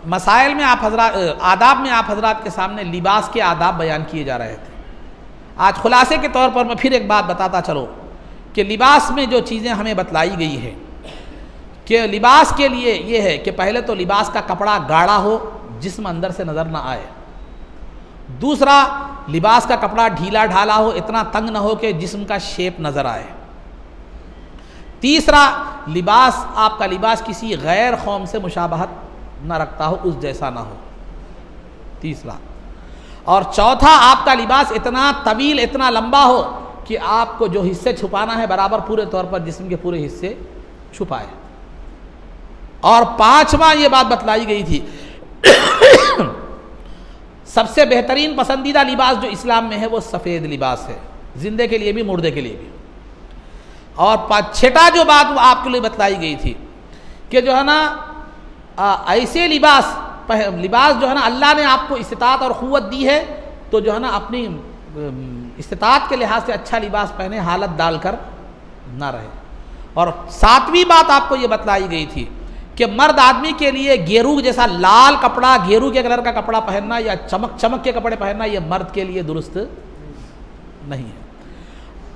मसाइल में आदाब में आप हजरात के सामने लिबास के आदाब बयान किए जा रहे थे। आज खुलासे के तौर पर मैं फिर एक बात बताता चलो कि लिबास में जो चीज़ें हमें बतलाई गई है कि लिबास के लिए ये है कि पहले तो लिबास का कपड़ा गाढ़ा हो, जिस्म अंदर से नज़र ना आए। दूसरा, लिबास का कपड़ा ढीला ढाला हो, इतना तंग ना हो कि जिस्म का शेप नज़र आए। तीसरा, आपका लिबास किसी गैर कौम से मुशाबहत ना रखता हो, उस जैसा ना हो, तीसरा। और चौथा, आपका लिबास इतना तवील, इतना लंबा हो कि आपको जो हिस्से छुपाना है बराबर पूरे तौर पर जिस्म के पूरे हिस्से छुपाए। और 5वां ये बात बतलाई गई थी सबसे बेहतरीन पसंदीदा लिबास जो इस्लाम में है वो सफ़ेद लिबास है, जिंदे के लिए भी मुर्दे के लिए भी। और 6ठा जो बात वो आपके लिए बतलाई गई थी कि जो है ना ऐसे लिबास जो है ना अल्लाह ने आपको इस्तिताअत और क़ुव्वत दी है, तो जो है ना अपनी इस्तिताअत के लिहाज से अच्छा लिबास पहने, हालत डालकर ना रहे। और 7वीं बात आपको ये बतलाई गई थी कि मर्द आदमी के लिए गेरू जैसा लाल कपड़ा, गेरू के कलर का कपड़ा पहनना या चमक के कपड़े पहनना, ये मर्द के लिए दुरुस्त नहीं है।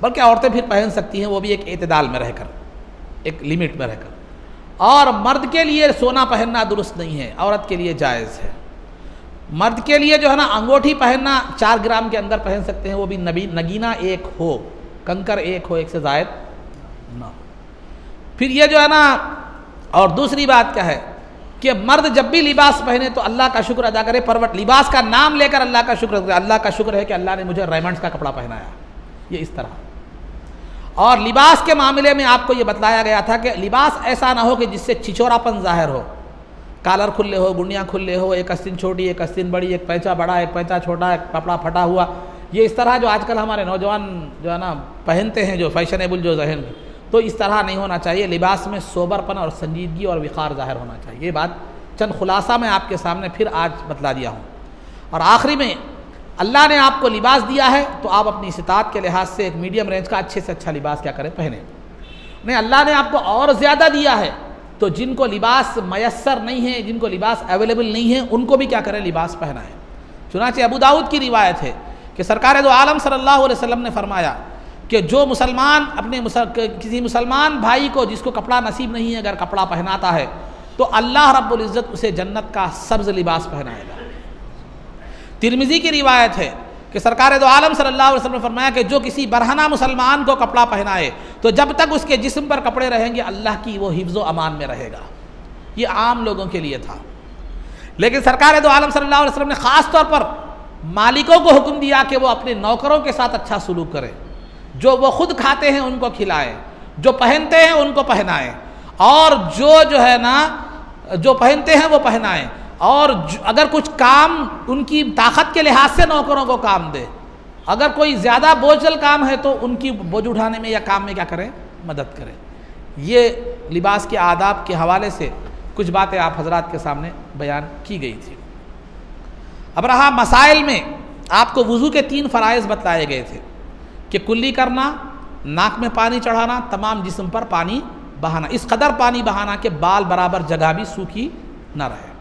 बल्कि औरतें फिर पहन सकती हैं, वो भी एक एतदाल में रहकर, एक लिमिट में रहकर। और मर्द के लिए सोना पहनना दुरुस्त नहीं है, औरत के लिए जायज़ है। मर्द के लिए जो है ना अंगूठी पहनना 4 ग्राम के अंदर पहन सकते हैं, वो भी नगीना 1 हो, कंकर 1 हो, 1 से ज़ायद ना। फिर ये जो है ना, और दूसरी बात क्या है कि मर्द जब भी लिबास पहने तो अल्लाह का शुक्र अदा करे, लिबास का नाम लेकर अल्लाह का शुक्र करे। अल्लाह का शुक्र है कि अल्लाह ने मुझे रेमंड्स का कपड़ा पहनाया, ये इस तरह। और लिबास के मामले में आपको ये बतलाया गया था कि लिबास ऐसा ना हो कि जिससे छिछोरापन जाहिर हो, कॉलर खुले हो, गुंडियाँ खुले हो, एक आस्तीन छोटी, एक आस्तीन बड़ी, एक पैंचा बड़ा, एक पैंचा छोटा, एक कपड़ा फटा हुआ, ये इस तरह जो आजकल हमारे नौजवान जो है ना पहनते हैं, जो फैशनेबल जो जहन, तो इस तरह नहीं होना चाहिए। लिबास में सोबरपन और संजीदगी और विकार ज़ाहिर होना चाहिए। ये बात चंद खुलासा मैं आपके सामने फिर आज बतला दिया हूँ। और आखिरी में, अल्लाह ने आपको लिबास दिया है तो आप अपनी इस्तिताअत के लिहाज से एक मीडियम रेंज का अच्छे से अच्छा लिबास क्या करें, पहने। नहीं, अल्लाह ने आपको और ज़्यादा दिया है तो जिनको लिबास मयस्सर नहीं है, जिनको लिबास अवेलेबल नहीं है, उनको भी क्या करें, लिबास पहनाएं। चुनांचे अबू दाऊद की रिवायत है कि सरकार दो आलम सल्लल्लाहु अलैहि वसल्लम ने फरमाया कि जो मुसलमान अपने किसी मुसलमान भाई को जिसको कपड़ा नसीब नहीं है अगर कपड़ा पहनाता है तो अल्लाह रब्बुल इज़्ज़त उसे जन्नत का सब्ज़ लिबास पहनाएगा। तिरमिज़ी की रिवायत है कि सरकार दो आलम सल्लल्लाहु अलैहि वसल्लम ने फरमाया कि जो किसी बरहना मुसलमान को कपड़ा पहनाए तो जब तक उसके जिस्म पर कपड़े रहेंगे अल्लाह की वो हिफ्ज़ व अमान में रहेगा। ये आम लोगों के लिए था, लेकिन सरकार दो आलम सल्लल्लाहु अलैहि वसल्लम ने ख़ास तौर पर मालिकों को हुक्म दिया कि वो अपने नौकरों के साथ अच्छा सलूक करें, जो वो खुद खाते हैं उनको खिलाएं, जो पहनते हैं उनको पहनाएं, और जो है ना जो पहनते हैं वो पहनाएं, और अगर कुछ काम उनकी ताकत के लिहाज से नौकरों को काम दे, अगर कोई ज़्यादा बोझल काम है तो उनकी बोझ उठाने में या काम में क्या करें, मदद करें। ये लिबास के आदाब के हवाले से कुछ बातें आप हजरात के सामने बयान की गई थी। अब रहा मसाइल में, आपको वज़ू के 3 फ़राइज़ बतलाए गए थे कि कुल्ली करना, नाक में पानी चढ़ाना, तमाम जिस्म पर पानी बहाना, इस कदर पानी बहाना कि बाल बराबर जगह भी सूखी न रहे।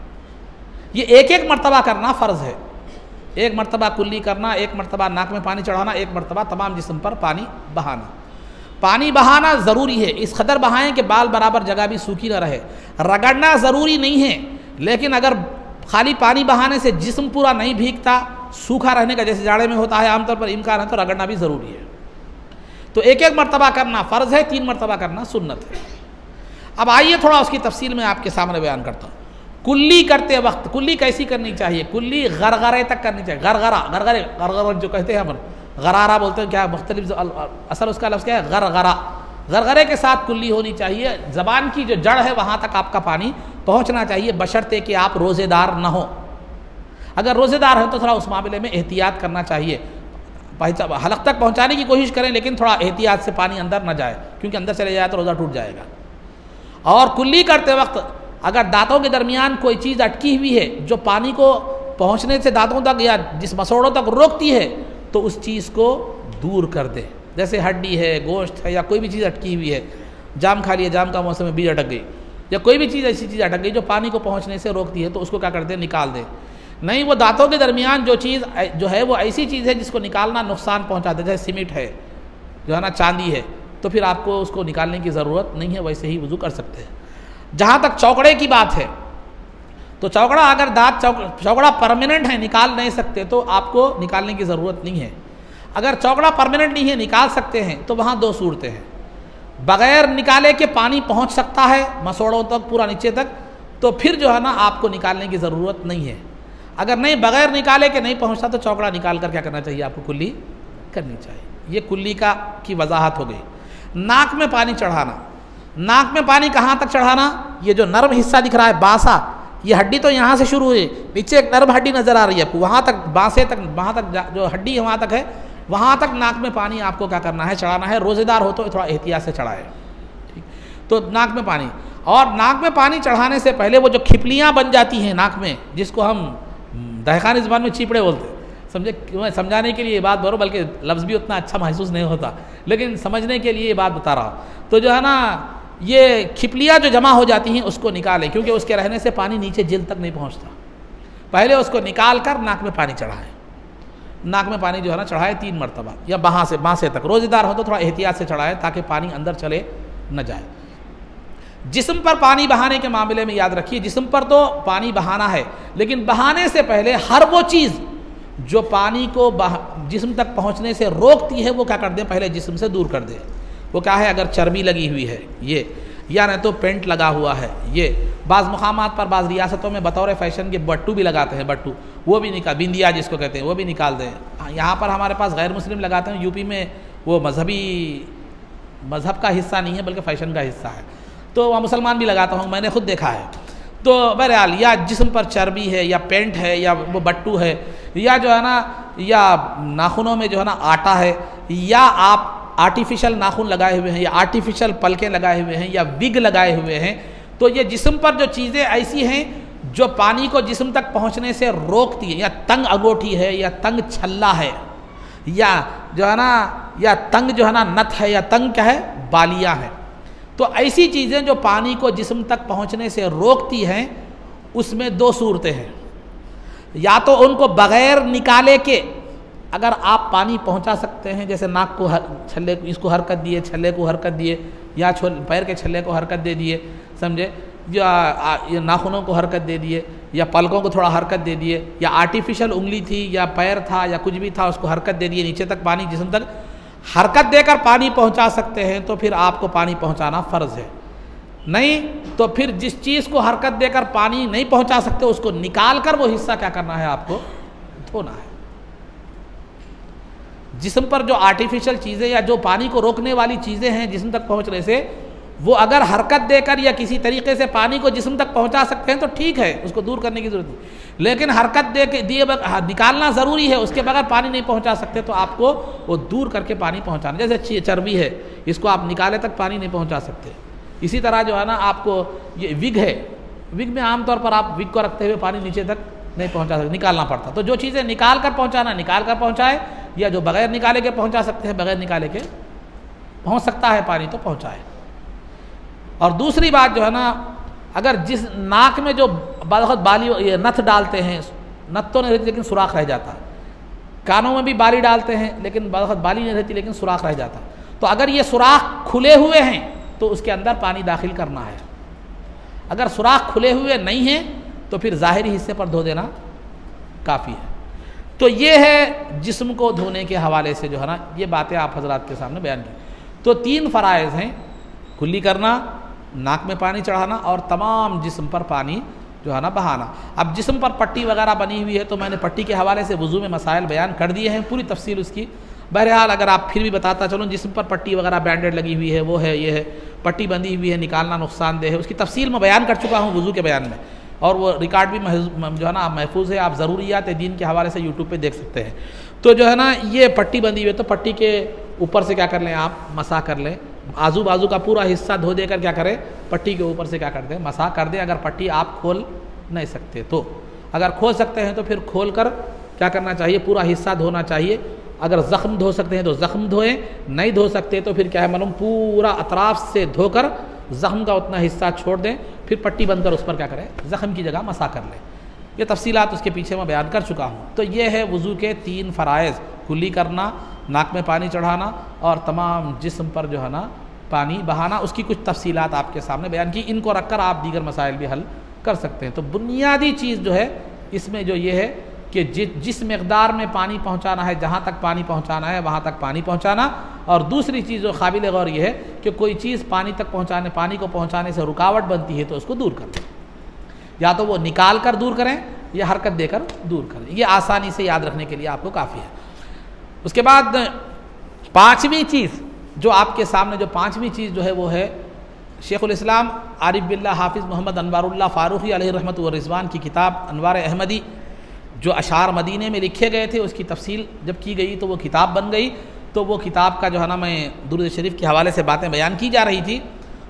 ये एक एक मरतबा करना फ़र्ज़ है, एक मरतबा कुल्ली करना, एक मरतबा नाक में पानी चढ़ाना, एक मरतबा तमाम जिस्म पर पानी बहाना। पानी बहाना ज़रूरी है, इस कदर बहाएं कि बाल बराबर जगह भी सूखी न रहे। रगड़ना ज़रूरी नहीं है, लेकिन अगर खाली पानी बहाने से जिस्म पूरा नहीं भीगता, सूखा रहने का जैसे जाड़े में होता है आमतौर पर इम्कान है, तो रगड़ना भी ज़रूरी है। तो एक एक मरतबा करना फ़र्ज़ है, 3 मरतबा करना सुन्नत है। अब आइए थोड़ा उसकी तफसील में आपके सामने बयान करता हूँ। कुल्ली करते वक्त कुल्ली कैसी करनी चाहिए? कुल्ली गरगरे तक करनी चाहिए। गरगरा जो कहते हैं हम गरारा बोलते हैं, क्या मुख्तलिफ असल उसका लफ्ज़ क्या है? गरगरा। गरगरे के साथ कुल्ली होनी चाहिए। ज़बान की जो जड़ है वहाँ तक आपका पानी पहुँचना चाहिए, बशर्ते कि आप रोज़ेदार ना हो। अगर रोज़ेदार हैं तो थोड़ा उस मामले में एहतियात करना चाहिए। हलक तक पहुँचाने की कोशिश करें, लेकिन थोड़ा एहतियात से पानी अंदर ना जाए, क्योंकि अंदर चले जाए तो रोज़ा टूट जाएगा। और कुल्ली करते वक्त अगर दांतों के दरमियान कोई चीज़ अटकी हुई है जो पानी को पहुँचने से दांतों तक या जिस मसोड़ों तक रोकती है, तो उस चीज़ को दूर कर दे। जैसे हड्डी है, गोश्त है, या कोई भी चीज़ अटकी हुई है, जाम खा लिया, जाम का मौसम में बीज अटक गई, या कोई भी चीज़ ऐसी चीज़ अटक गई जो पानी को पहुँचने से रोकती है, तो उसको क्या करते हैं? निकाल दे। नहीं, वो दांतों के दरमियान जो चीज़ जो है वो ऐसी चीज़ है जिसको निकालना नुकसान पहुँचाता है, जैसे सीमेंट है, जो है ना, चांदी है, तो फिर आपको उसको निकालने की ज़रूरत नहीं है, वैसे ही वज़ू कर सकते हैं। जहाँ तक चौकड़े की बात है, तो चौकड़ा अगर दांत चौकड़ा परमानेंट है, निकाल नहीं सकते, तो आपको निकालने की ज़रूरत नहीं है। अगर चौकड़ा परमानेंट नहीं है, निकाल सकते हैं, तो वहाँ 2 सूरतें हैं। बग़ैर निकाले के पानी पहुँच सकता है मसोड़ों तक, पूरा नीचे तक, तो फिर जो है ना आपको निकालने की ज़रूरत नहीं है। अगर नहीं, बग़ैर निकाले के नहीं पहुँचता, तो चौकड़ा निकाल कर क्या करना चाहिए? आपको कुल्ली करनी चाहिए। ये कुल्ली की वजाहत हो गई। नाक में पानी चढ़ाना। नाक में पानी कहाँ तक चढ़ाना? ये जो नर्म हिस्सा दिख रहा है, बांसा, ये हड्डी तो यहाँ से शुरू हुई, नीचे एक नर्म हड्डी नज़र आ रही है आपको, वहाँ तक, बांसे तक, वहाँ तक जो हड्डी है वहाँ तक है, वहाँ तक नाक में पानी आपको क्या करना है? चढ़ाना है। रोज़ेदार हो तो थोड़ा एहतियात से चढ़ाए, ठीक। तो नाक में पानी, और नाक में पानी चढ़ाने से पहले वो जो खिपलियाँ बन जाती हैं नाक में, जिसको हम दहखानी ज़बान में चीपड़े बोलते हैं, समझे? समझाने के लिए ये बात बोलो, बल्कि लफ्ज़ भी उतना अच्छा महसूस नहीं होता, लेकिन समझने के लिए ये बात बता रहा हूँ। तो जो है ना, ये खिपलियाँ जो जमा हो जाती हैं उसको निकालें, क्योंकि उसके रहने से पानी नीचे जिल्द तक नहीं पहुँचता। पहले उसको निकाल कर नाक में पानी चढ़ाएं। नाक में पानी जो है ना चढ़ाए 3 मरतबा, या बांसे तक। रोज़ेदार हो तो थोड़ा एहतियात से चढ़ाए, ताकि पानी अंदर चले न जाए। जिस्म पर पानी बहाने के मामले में याद रखिए, जिस्म पर तो पानी बहाना है, लेकिन बहाने से पहले हर वो चीज़ जो पानी को जिस्म तक पहुँचने से रोकती है, वो क्या कर दें? पहले जिस्म से दूर कर दें। वो क्या है? अगर चर्बी लगी हुई है ये, या नहीं तो पेंट लगा हुआ है ये। बाज़ मुकामात पर, बाज़ रियासतों में बतौर फ़ैशन के बट्टू भी लगाते हैं, बट्टू, वो भी निकाल, बिंदिया जिसको कहते हैं, वो भी निकाल दें। यहाँ पर हमारे पास गैर मुस्लिम लगाते हैं, यूपी में वो मज़हब का हिस्सा नहीं है, बल्कि फ़ैशन का हिस्सा है, तो वहाँ मुसलमान भी लगाता हूँ, मैंने खुद देखा है। तो बहरहाल, या जिस्म पर चर्बी है, या पेंट है, या वो बट्टू है, या जो है ना, या नाखूनों में जो है ना आटा है, या आप आर्टिफिशियल नाखून लगाए हुए हैं, या आर्टिफिशियल पलकें लगाए हुए हैं, या विग लगाए हुए हैं, तो ये जिस्म पर जो चीज़ें ऐसी हैं जो पानी को जिस्म तक पहुंचने से रोकती है, या तंग अंगूठी है, या तंग छल्ला है, या जो है ना, या तंग जो है ना नथ है, या तंग क्या है? बालियाँ हैं। तो ऐसी चीज़ें जो पानी को जिस्म तक पहुंचने से रोकती हैं, उसमें 2 सूरतें हैं। या तो उनको बग़ैर निकाले के अगर आप पानी पहुंचा सकते हैं, जैसे नाक को छल्ले इसको हरकत दिए, छल्ले को हरकत दिए, या पैर के छल्ले को हरकत दे दिए, समझे, या नाखूनों को हरकत दे दिए, या पलकों को थोड़ा हरकत दे दिए, या आर्टिफिशियल उंगली थी, या पैर था, या कुछ भी था, उसको हरकत दे दिए, नीचे तक पानी जिस्म तक हरकत देकर पानी पहुंचा सकते हैं, तो फिर आपको पानी पहुंचाना फ़र्ज़ है। नहीं तो फिर जिस चीज़ को हरकत देकर पानी नहीं पहुंचा सकते, उसको निकाल कर वो हिस्सा क्या करना है? आपको धोना है। जिस्म पर जो आर्टिफिशियल चीज़ें या जो पानी को रोकने वाली चीज़ें हैं जिस्म तक पहुंचने से, वो अगर हरकत देकर या किसी तरीके से पानी को जिस्म तक पहुंचा सकते हैं तो ठीक है, उसको दूर करने की ज़रूरत नहीं। लेकिन हरकत दिए निकालना ज़रूरी है, उसके बगैर पानी नहीं पहुंचा सकते, तो आपको वो दूर करके पानी पहुंचाना। जैसे चर्बी है, इसको आप निकाले तक पानी नहीं पहुंचा सकते। इसी तरह जो है ना, आपको ये विग है, विग में आमतौर पर आप विग को रखते हुए पानी नीचे तक नहीं पहुंचा सकते, निकालना पड़ता। तो जो चीज़ें निकाल कर पहुंचाना, निकाल कर पहुंचाए, या जो बगैर निकाले के पहुंचा सकते हैं, बगैर निकाले के पहुंच सकता है पानी, तो पहुंचाए। और दूसरी बात जो है ना, अगर जिस नाक में जो बहुत बाली ये नथ डालते हैं, नथ तो नहीं रहती लेकिन सुराख रह जाता, कानों में भी बाली डालते हैं लेकिन बहुत बाली नहीं रहती लेकिन सुराख रह जाता, तो अगर ये सुराख खुले हुए हैं तो उसके अंदर पानी दाखिल करना है। अगर सुराख खुले हुए नहीं हैं तो फिर ज़ाहिरी हिस्से पर धो देना काफ़ी है। तो ये है जिस्म को धोने के हवाले से जो है ना ये बातें आप हजरात के सामने बयान की। तो 3 फ़राइज़ हैं, कुल्ली करना, नाक में पानी चढ़ाना और तमाम जिस्म पर पानी जो है ना बहाना। अब जिस्म पर पट्टी वगैरह बनी हुई है तो मैंने पट्टी के हवाले से वज़ू में मसाइल बयान कर दिए हैं, पूरी तफसील उसकी। बहरहाल अगर आप फिर भी बताता चलो, जिस्म पर पट्टी वगैरह बैंडेड लगी हुई है, वो है, ये है, पट्टी बंधी हुई है, निकालना नुकसानदेह है, उसकी तफसील मैं बयान कर चुका हूँ वज़ू के बयान में, और वो रिकॉर्ड भी जो है ना महफूज है, आप ज़रूरियात दीन के हवाले से यूट्यूब पे देख सकते हैं। तो जो है ना ये पट्टी बंधी हुई है तो पट्टी के ऊपर से क्या कर लें आप, मसा कर लें, आजू बाजू का पूरा हिस्सा धो देकर क्या करें, पट्टी के ऊपर से क्या कर दें, मसा कर दें। अगर पट्टी आप खोल नहीं सकते तो, अगर खोल सकते हैं तो फिर खोल कर क्या करना चाहिए, पूरा हिस्सा धोना चाहिए। अगर ज़ख्म धो सकते हैं तो ज़ख्म धोएं, नहीं धो सकते तो फिर क्या है मालूम, पूरा अतराफ़ से धोकर ज़ख्म का उतना हिस्सा छोड़ दें, फिर पट्टी बंद कर उस पर क्या करें, ज़ख्म की जगह मसा कर लें। ये तफसीलात उसके पीछे मैं बयान कर चुका हूँ। तो ये है वज़ू के 3 फ़राइज़, कुल्ली करना, नाक में पानी चढ़ाना और तमाम जिस्म पर जो है ना पानी बहाना। उसकी कुछ तफसीलात आपके सामने बयान की, इनको रख कर आप दीगर मसाइल भी हल कर सकते हैं। तो बुनियादी चीज़ जो है इसमें जो ये है कि जिस मकदार में पानी पहुँचाना है, जहाँ तक पानी पहुँचाना है वहाँ तक पानी पहुँचाना। और दूसरी चीज़ जो काबिल गौर ये है कि कोई चीज़ पानी तक पहुँचाने, पानी को पहुँचाने से रुकावट बनती है तो उसको दूर कर दें, या तो वो निकाल कर दूर करें या हरकत देकर दूर करें। ये आसानी से याद रखने के लिए आपको काफ़ी है। उसके बाद 5वीं चीज़ जो आपके सामने, जो 5वीं चीज़ जो है वो है शेखुल इस्लाम आरिफ बिल्लाह हाफिज़ मोहम्मद अनवारुल्लाह फ़ारूक़ी अलैहि रहमत व रिज़वान की किताब अनवार अहमदी जो अशार मदीने में लिखे गए थे, उसकी तफसील जब की गई तो वो किताब बन गई। तो वो किताब का जो है ना मैं दुरूद शरीफ के हवाले से बातें बयान की जा रही थी।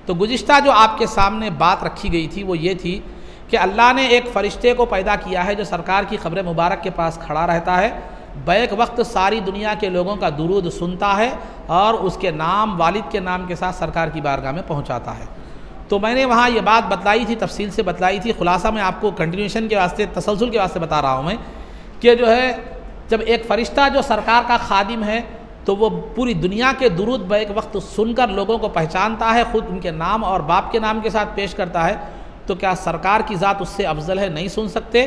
तो गुज़िश्ता जो आपके सामने बात रखी गई थी वो ये थी कि अल्लाह ने एक फ़रिश्ते को पैदा किया है जो सरकार की क़ब्र मुबारक के पास खड़ा रहता है, बैक वक्त सारी दुनिया के लोगों का दुरूद सुनता है और उसके नाम, वालिद के नाम के साथ सरकार की बारगाह में पहुंचाता है। तो मैंने वहाँ ये बात बतलाई थी, तफसील से बतलाई थी। खुलासा मैं आपको कंटिन्यूशन के वास्ते, तसलसल के वास्ते बता रहा हूँ मैं कि जो है जब एक फ़रिश्ता जो सरकार का खादिम है तो वो पूरी दुनिया के दुरूद बैक वक्त सुनकर लोगों को पहचानता है, ख़ुद उनके नाम और बाप के नाम के साथ पेश करता है, तो क्या सरकार की ज़ात उससे अफजल है, नहीं सुन सकते?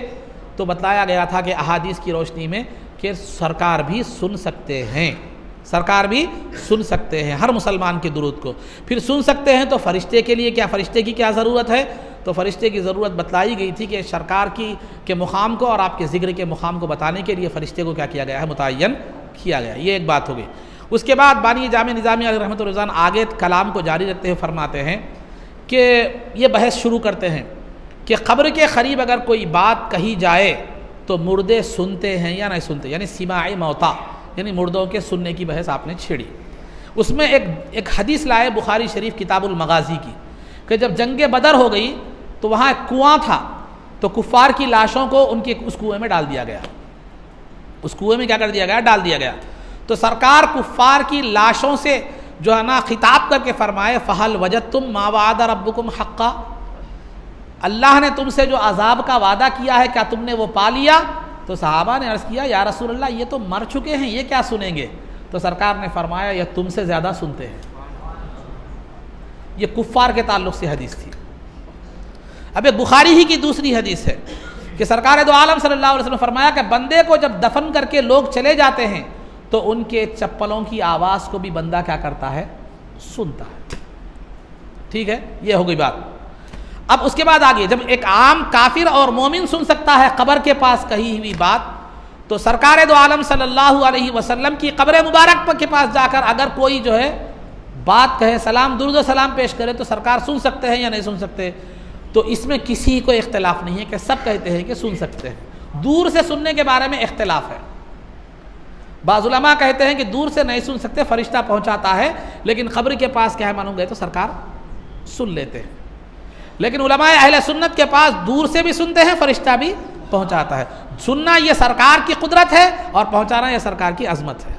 तो बताया गया था कि अहादीस की रोशनी में कि सरकार भी सुन सकते हैं, सरकार भी सुन सकते हैं हर मुसलमान के दुरूद को। फिर सुन सकते हैं तो फ़रिश्ते के लिए क्या, फ़रिश्ते की क्या ज़रूरत है? तो फ़रिश्ते की ज़रूरत बतलाई गई थी कि सरकार के मुक़ाम को और आपके ज़िक्र के मुक़ाम को बताने के लिए फ़रिश्ते को क्या किया गया है, मुतय्यन किया गया। ये एक बात हो गई। उसके बाद बानी जामे निज़ामी अलैहि रहमत व रिज़वान आगे कलाम को जारी रखते हुए फरमाते हैं कि ये बहस शुरू करते हैं कि क़ब्र के क़रीब अगर कोई बात कही जाए तो मुर्दे सुनते हैं या नहीं सुनते, यानी सिमाए मौता, यानी मुर्दों के सुनने की बहस आपने छेड़ी। उसमें एक हदीस लाए बुखारी शरीफ किताबुल मगाज़ी की कि जब जंग बदर हो गई तो वहाँ एक कुआं था, तो कुफ़ार की लाशों को उनके उस कुएँ में डाल दिया गया। उस कुएँ में क्या कर दिया गया, डाल दिया गया। तो सरकार कुफ़ार की लाशों से जो है ना खिताब करके फरमाए, फ़हल वजदतुम मा वअदा रब्बुकुम हक़्क़ा, अल्लाह ने तुमसे जो अजाब का वादा किया है क्या तुमने वो पा लिया? तो सहाबा ने अर्ज़ किया, या रसूल अल्लाह ये तो मर चुके हैं, ये क्या सुनेंगे? तो सरकार ने फरमाया, यह तुमसे ज़्यादा सुनते हैं। ये कुफ़ार के ताल्लुक़ से हदीस थी। अब एक बुखारी ही की दूसरी हदीस है कि सरकार दो आलम सल्लल्लाहु अलैहि वसल्लम फरमाया कि बंदे को जब दफन करके लोग चले जाते हैं तो उनके चप्पलों की आवाज़ को भी बंदा क्या करता है, सुनता है। ठीक है, ये हो गई बात। अब उसके बाद आगे, जब एक आम काफिर और मोमिन सुन सकता है कब्र के पास कही हुई बात, तो सरकार दो आलम सल्लल्लाहु अलैहि वसल्लम की कब्र मुबारक के पास जाकर अगर कोई जो है बात कहे, सलाम दुरूद सलाम पेश करे, तो सरकार सुन सकते हैं या नहीं सुन सकते? तो इसमें किसी को इख्तिलाफ नहीं है कि सब कहते हैं कि सुन सकते हैं। दूर से सुनने के बारे में इख्तिलाफ है। बाज़ उलमा कहते हैं कि दूर से नहीं सुन सकते, फरिश्ता पहुंचाता है, लेकिन कब्र के पास क्या है मालूम गए तो सरकार सुन लेते हैं। लेकिन उलमा अहले सुन्नत के पास दूर से भी सुनते हैं, फरिश्ता भी पहुंचाता है। सुनना ये सरकार की कुदरत है और पहुंचाना यह सरकार की अजमत है।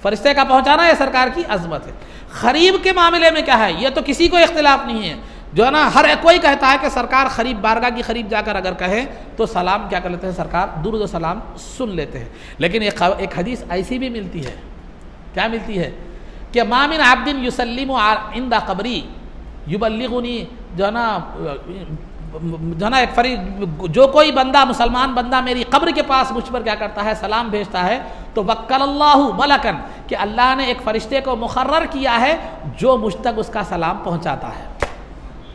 फरिश्ते का पहुंचाना यह सरकार की अजमत है। खरीब के मामले में क्या है, ये तो किसी को इख्तिलाफ नहीं है, जो है ना हर एक कोई कहता है कि सरकार खरीब बारगाह की खरीब जाकर अगर कहे तो सलाम क्या कर लेते हैं, सरकार दुरूद व सलाम सुन लेते हैं। लेकिन एक हदीस ऐसी भी मिलती है, क्या मिलती है कि मामिन आब्दिन युसल्लिमु इंदा कब्री युबल्लिगुनी, जो है ना जो ना जो कोई बंदा मुसलमान बंदा मेरी कब्र के पास मुझ पर क्या करता है, सलाम भेजता है, तो वक्कलल्लाहु मलकन, कि अल्लाह ने एक फरिश्ते को मुकर्रर किया है जो मुझ तक उसका सलाम पहुंचाता है।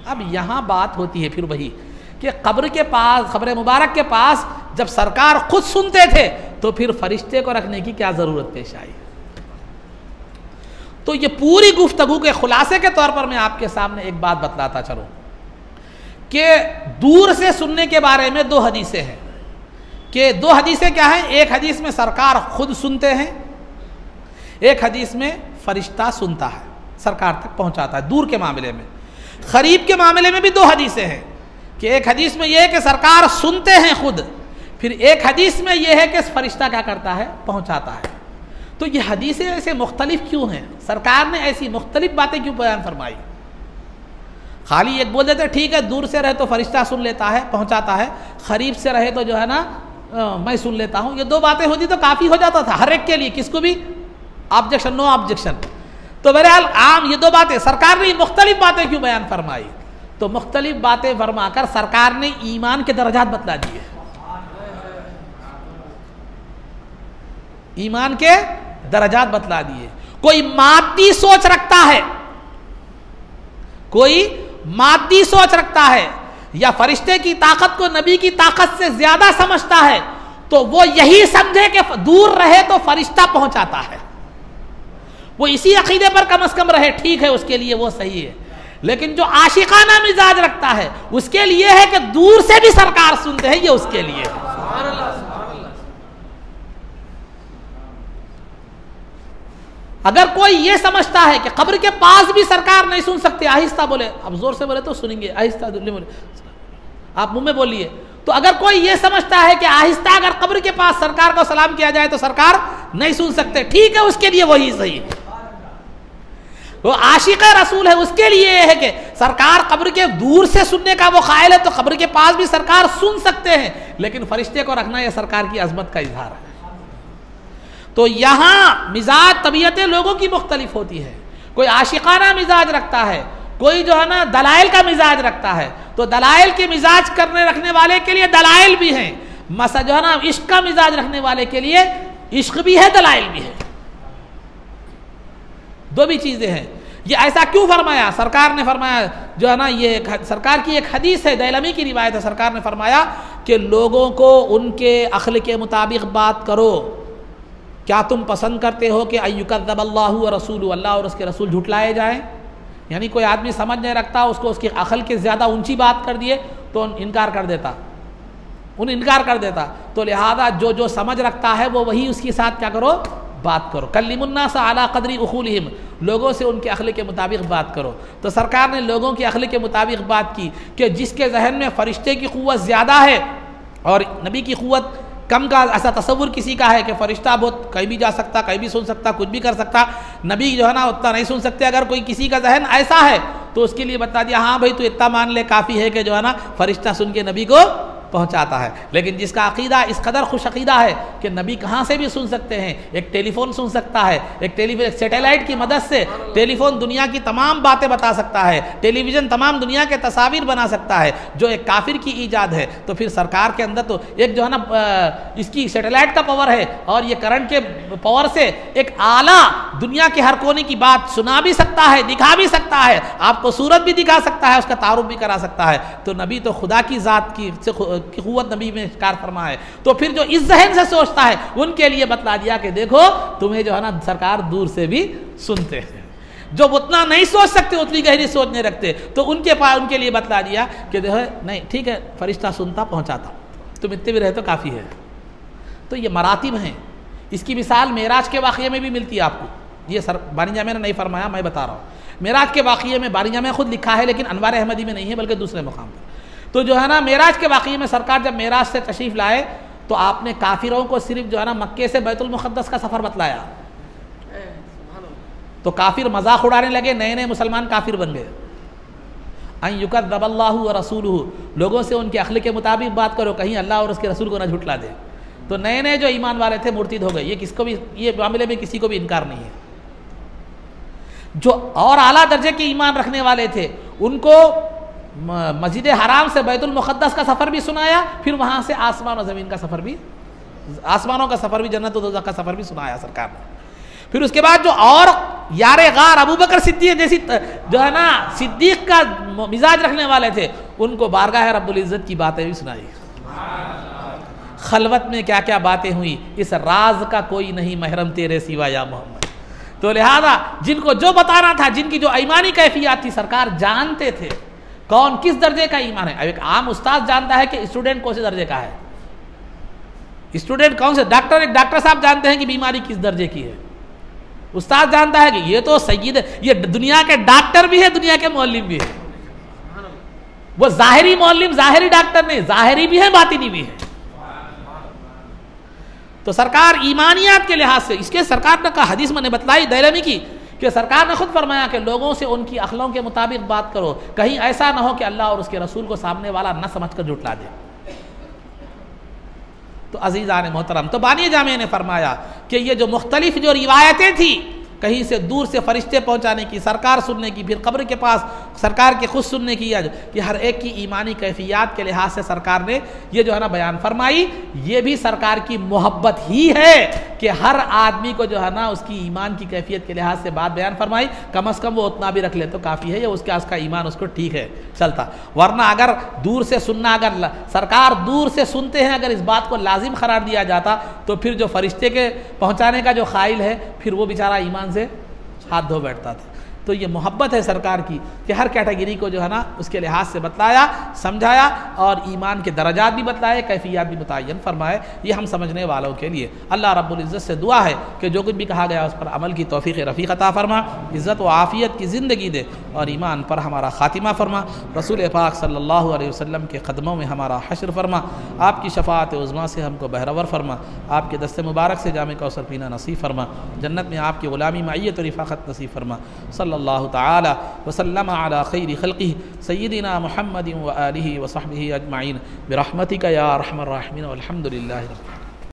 अब यहाँ बात होती है फिर वही कि कब्र के पास, कब्र मुबारक के पास जब सरकार खुद सुनते थे तो फिर फरिश्ते को रखने की क्या ज़रूरत पेश आई। तो ये पूरी गुफ्तगू के खुलासे के तौर पर मैं आपके सामने एक बात बतलाता चलूँ कि दूर से सुनने के बारे में दो हदीसें हैं। कि दो हदीसें क्या हैं, एक हदीस में सरकार खुद सुनते हैं, एक हदीस में फरिश्ता सुनता है, सरकार तक पहुंचाता है दूर के मामले में। करीब के मामले में भी दो हदीसें हैं कि एक हदीस में यह है कि सरकार सुनते हैं खुद, फिर एक हदीस में यह है कि फरिश्ता क्या करता है, पहुंचाता है। तो ये हदीसें ऐसे मुख्तलिफ क्यों हैं, सरकार ने ऐसी मुख्तलिफ बातें क्यों बयान फरमाई। खाली एक बोल देते ठीक है दूर से रहे तो फरिश्ता सुन लेता है, पहुंचाता है, करीब से रहे तो जो है ना मैं सुन लेता हूँ, ये दो बातें होती तो काफ़ी हो जाता था हर एक के लिए, किसको भी ऑब्जेक्शन, नो ऑब्जेक्शन। तो बहरहाल आम ये दो बातें, सरकार ने मुख्तलिफ बातें क्यों बयान फरमाई, तो मुख्तलिफ बातें फरमाकर सरकार ने ईमान के दर्जात बतला दिए। ईमान के दर्जात बतला दिए। कोई मादी सोच रखता है, कोई मादी सोच रखता है या फरिश्ते की ताकत को नबी की ताकत से ज्यादा समझता है, तो वो यही समझे कि दूर रहे तो फरिश्ता पहुंचाता है। वो इसी अकीदे पर कम से कम रहे, ठीक है, उसके लिए वो सही है। लेकिन जो आशिकाना मिजाज रखता है उसके लिए है कि दूर से भी सरकार सुनते हैं, ये उसके लिए है। अगर कोई ये समझता है कि कब्र के पास भी सरकार नहीं सुन सकते, आहिस्ता बोले, अब जोर से बोले तो सुनेंगे, आहिस्ता बोले, आप मुंह में बोलिए। तो अगर कोई ये समझता है कि आहिस्ता अगर कब्र के पास सरकार को सलाम किया जाए तो सरकार नहीं सुन सकते, ठीक है, उसके लिए वही सही है। वो आशिक रसूल है, उसके लिए है कि सरकार कब्र के दूर से सुनने का वो कायल है तो कब्र के पास भी सरकार सुन सकते हैं, लेकिन फरिश्ते को रखना यह सरकार की अजमत का इजहार है। तो यहाँ मिजाज तबीयतें लोगों की मुख्तलिफ होती है। कोई आशिकाना मिजाज रखता है, कोई जो है ना दलाइल का मिजाज रखता है, तो दलाइल के मिजाज करने रखने वाले के लिए दलाइल भी हैं, मसा जो है ना इश्क का मिजाज रखने वाले के लिए इश्क भी है, दलाइल भी है, दो भी चीजें हैं। ये ऐसा क्यों फरमाया, सरकार ने फरमाया जो है ना, ये सरकार की एक हदीस है, दैलमी की रिवायत है, सरकार ने फरमाया कि लोगों को उनके अक्ल के मुताबिक बात करो। क्या तुम पसंद करते हो कि अय्युकज़्ज़बल्लाहु व रसूलुहु, अल्लाह और उसके रसूल झुटलाए जाएं? यानी कोई आदमी समझ नहीं रखता, उसको उसकी अक्ल के ज़्यादा ऊंची बात कर दिए तो इनकार कर देता, तो लिहाजा जो जो समझ रखता है वो वही उसके साथ क्या करो, बात करो। कल्लिमुन्नास अला क़द्रि उक़ूलिहिम, लोगों से उनके अक्ल के मुताबिक बात करो। तो सरकार ने लोगों के अक्ल के मुताबिक बात की कि जिसके जहन में फरिश्ते की क़ुव्वत ज़्यादा है और नबी की क़ुव्वत कम का ऐसा तसव्वुर किसी का है कि फरिश्ता बहुत कहीं भी जा सकता, कहीं भी सुन सकता, कुछ भी कर सकता, नबी जो है ना उतना नहीं सुन सकते। अगर कोई किसी का जहन ऐसा है तो उसके लिए बता दिया हाँ भाई तू इतना मान ले, काफ़ी है कि जो है ना फरिश्ता सुन के नबी को पहुंचाता है। लेकिन जिसका अकीदा इस कदर खुश अकीदा है कि नबी कहाँ से भी सुन सकते हैं, एक टेलीफोन सुन सकता है, एक सैटेलाइट की मदद से टेलीफोन दुनिया की तमाम बातें बता सकता है, टेलीविज़न तमाम दुनिया के तस्वीर बना सकता है, जो एक काफिर की ईजाद है। तो फिर सरकार के अंदर तो एक जो है ना इसकी सैटेलाइट का पावर है और ये करंट के पावर से एक आला दुनिया के हर कोने की बात सुना भी सकता है, दिखा भी सकता है, आपको सूरत भी दिखा सकता है, उसका तारुफ भी करा सकता है। तो नबी तो खुदा की ज़ात की क़ुव्वत नबी में कार फरमा है। तो फिर जो इस जहन से सोचता है उनके लिए बतला दिया कि देखो तुम्हें जो है ना सरकार दूर से भी सुनते हैं। जो उतना नहीं सोच सकते, उतनी गहरी सोच नहीं रखते, तो उनके लिए बतला दिया कि देखो नहीं ठीक है, फरिश्ता सुनता पहुंचाता, तुम इतने भी रहे तो काफ़ी है। तो ये मरातिब हैं। इसकी मिसाल मेराज के वाक़ये में भी मिलती है आपको। ये बानी जामिया ने नहीं फरमाया, मैं बता रहा हूँ। मेराज के वाक़ये में बानी जामिया खुद लिखा है, लेकिन अनवार अहमदी में नहीं है बल्कि दूसरे मुकाम पर। तो जो है ना मेराज के वाक़ये में सरकार जब मेराज से तशरीफ़ लाए तो आपने काफिरों को सिर्फ जो है ना मक्के से बैतुल मुक़द्दस का सफ़र बतलाया, तो काफिर मजाक उड़ाने लगे, नए नए मुसलमान काफिर बन गए। अय्युकज़्ज़बल्लाहु व रसूलुहु, लोगों से उनके अक्ल के मुताबिक बात करो, कहीं अल्लाह और उसके रसूल को ना झुटला दे। तो नए नए जो ईमान वाले थे मुर्तिद हो गए। ये किसको भी, ये मामले में किसी को भी इनकार नहीं है। जो और आला दर्जे के ईमान रखने वाले थे उनको मस्जिद हराम से बैतुल मुक़द्दस का सफ़र भी सुनाया, फिर वहाँ से आसमान और ज़मीन का सफ़र भी, आसमानों का सफ़र भी, जन्नत और दोज़ख का सफ़र भी सुनाया सरकार ने। फिर उसके बाद जो और यारे गार अबू बकर सिद्दीक़ जैसी जो है ना सिद्दीक़ का मिजाज रखने वाले थे, उनको बारगाह रब्बुल इज़्ज़त की बातें भी सुनाई। खलवत में क्या क्या बातें हुई, इस राज का कोई नहीं महरम तेरे सिवा या मोहम्मद। तो लिहाजा जिनको जो बताना था, जिनकी जो ईमानी कैफियत थी, सरकार जानते थे कौन किस दर्जे का ईमान है। अब एक आम उस्ताद जानता है कि स्टूडेंट कौन से दर्जे का है, स्टूडेंट कौन से, डॉक्टर एक डॉक्टर साहब जानते हैं कि बीमारी किस दर्जे की है। उस्ताद जानता है कि ये तो सैयद, ये दुनिया के डॉक्टर भी है, दुनिया के मौलिम भी है। वो ज़ाहिरी मौलिम, ज़ाहिरी डॉक्टर नहीं, ज़ाहिरी भी है, बातिनी भी है। तो सरकार ईमानियात के लिहाज से, इसके सरकार ने कहा, हदीस मैंने बतलाई दैलमी की, कि सरकार ने खुद फरमाया कि लोगों से उनकी अखलों के मुताबिक बात करो, कहीं ऐसा ना हो कि अल्लाह और उसके रसूल को सामने वाला न समझ कर झुठला दे। तो अजीज़ान मोहतरम, तो बानी जामे ने फरमाया कि ये जो मुख्तलिफ जो रिवायतें थी, कहीं से दूर से फरिश्ते पहुंचाने की, सरकार सुनने की, फिर कब्र के पास सरकार के खुद सुनने की, कि हर एक की ईमानी कैफियत के लिहाज से सरकार ने ये जो है ना बयान फरमाई। ये भी सरकार की मोहब्बत ही है कि हर आदमी को जो है ना उसकी ईमान की कैफियत के लिहाज से बात बयान फरमाई। कम अज़ कम वो उतना भी रख ले तो काफ़ी है, या उसका ईमान उसको ठीक है चलता। वरना अगर दूर से सुनना, अगर सरकार दूर से सुनते हैं, अगर इस बात को लाजिम करार दिया जाता, तो फिर जो फरिश्ते के पहुँचाने का जो ख़ाइल है, फिर वो बेचारा ईमान से हाथ धो बैठता था। तो ये मोहब्बत है सरकार की कि हर कैटेगरी को जो है ना उसके लिहाज से बतलाया, समझाया, और ईमान के दर्जात भी बतलाए, कैफियत भी मुतय्यन फरमाए। ये हम समझने वालों के लिए अल्लाह रब्बुल इज़्ज़त से दुआ है कि जो कुछ भी कहा गया उस पर अमल की तौफ़ीक़ रफ़ीक़ अता फरमा, इज़्ज़त व आफ़ियत की ज़िंदगी दे, और ईमान पर हमारा ख़ातिमा फरमा। रसूल पाक सल्लल्लाहु अलैहि वसल्लम के क़दमों में हमारा हश्र फरमा। आपकी शफ़ाअत उज़्मा से हमको बहरवर फरमा। आपके दस्ते मुबारक से जामे कौसर पीना नसीब फरमा। जन्नत में आपकी ग़ुलामी मइयत और रिफ़ाक़त नसीब फरमा। सल्लल्लाहु तआला वसल्लम अला खैरि खल्क़िही सय्यिदिना मुहम्मदिन व आलिहि व सहबिही अजमईन बिरहमतिका या अरहमर राहिमीन वल्हम्दुलिल्लाहि रब्बिल आलमीन।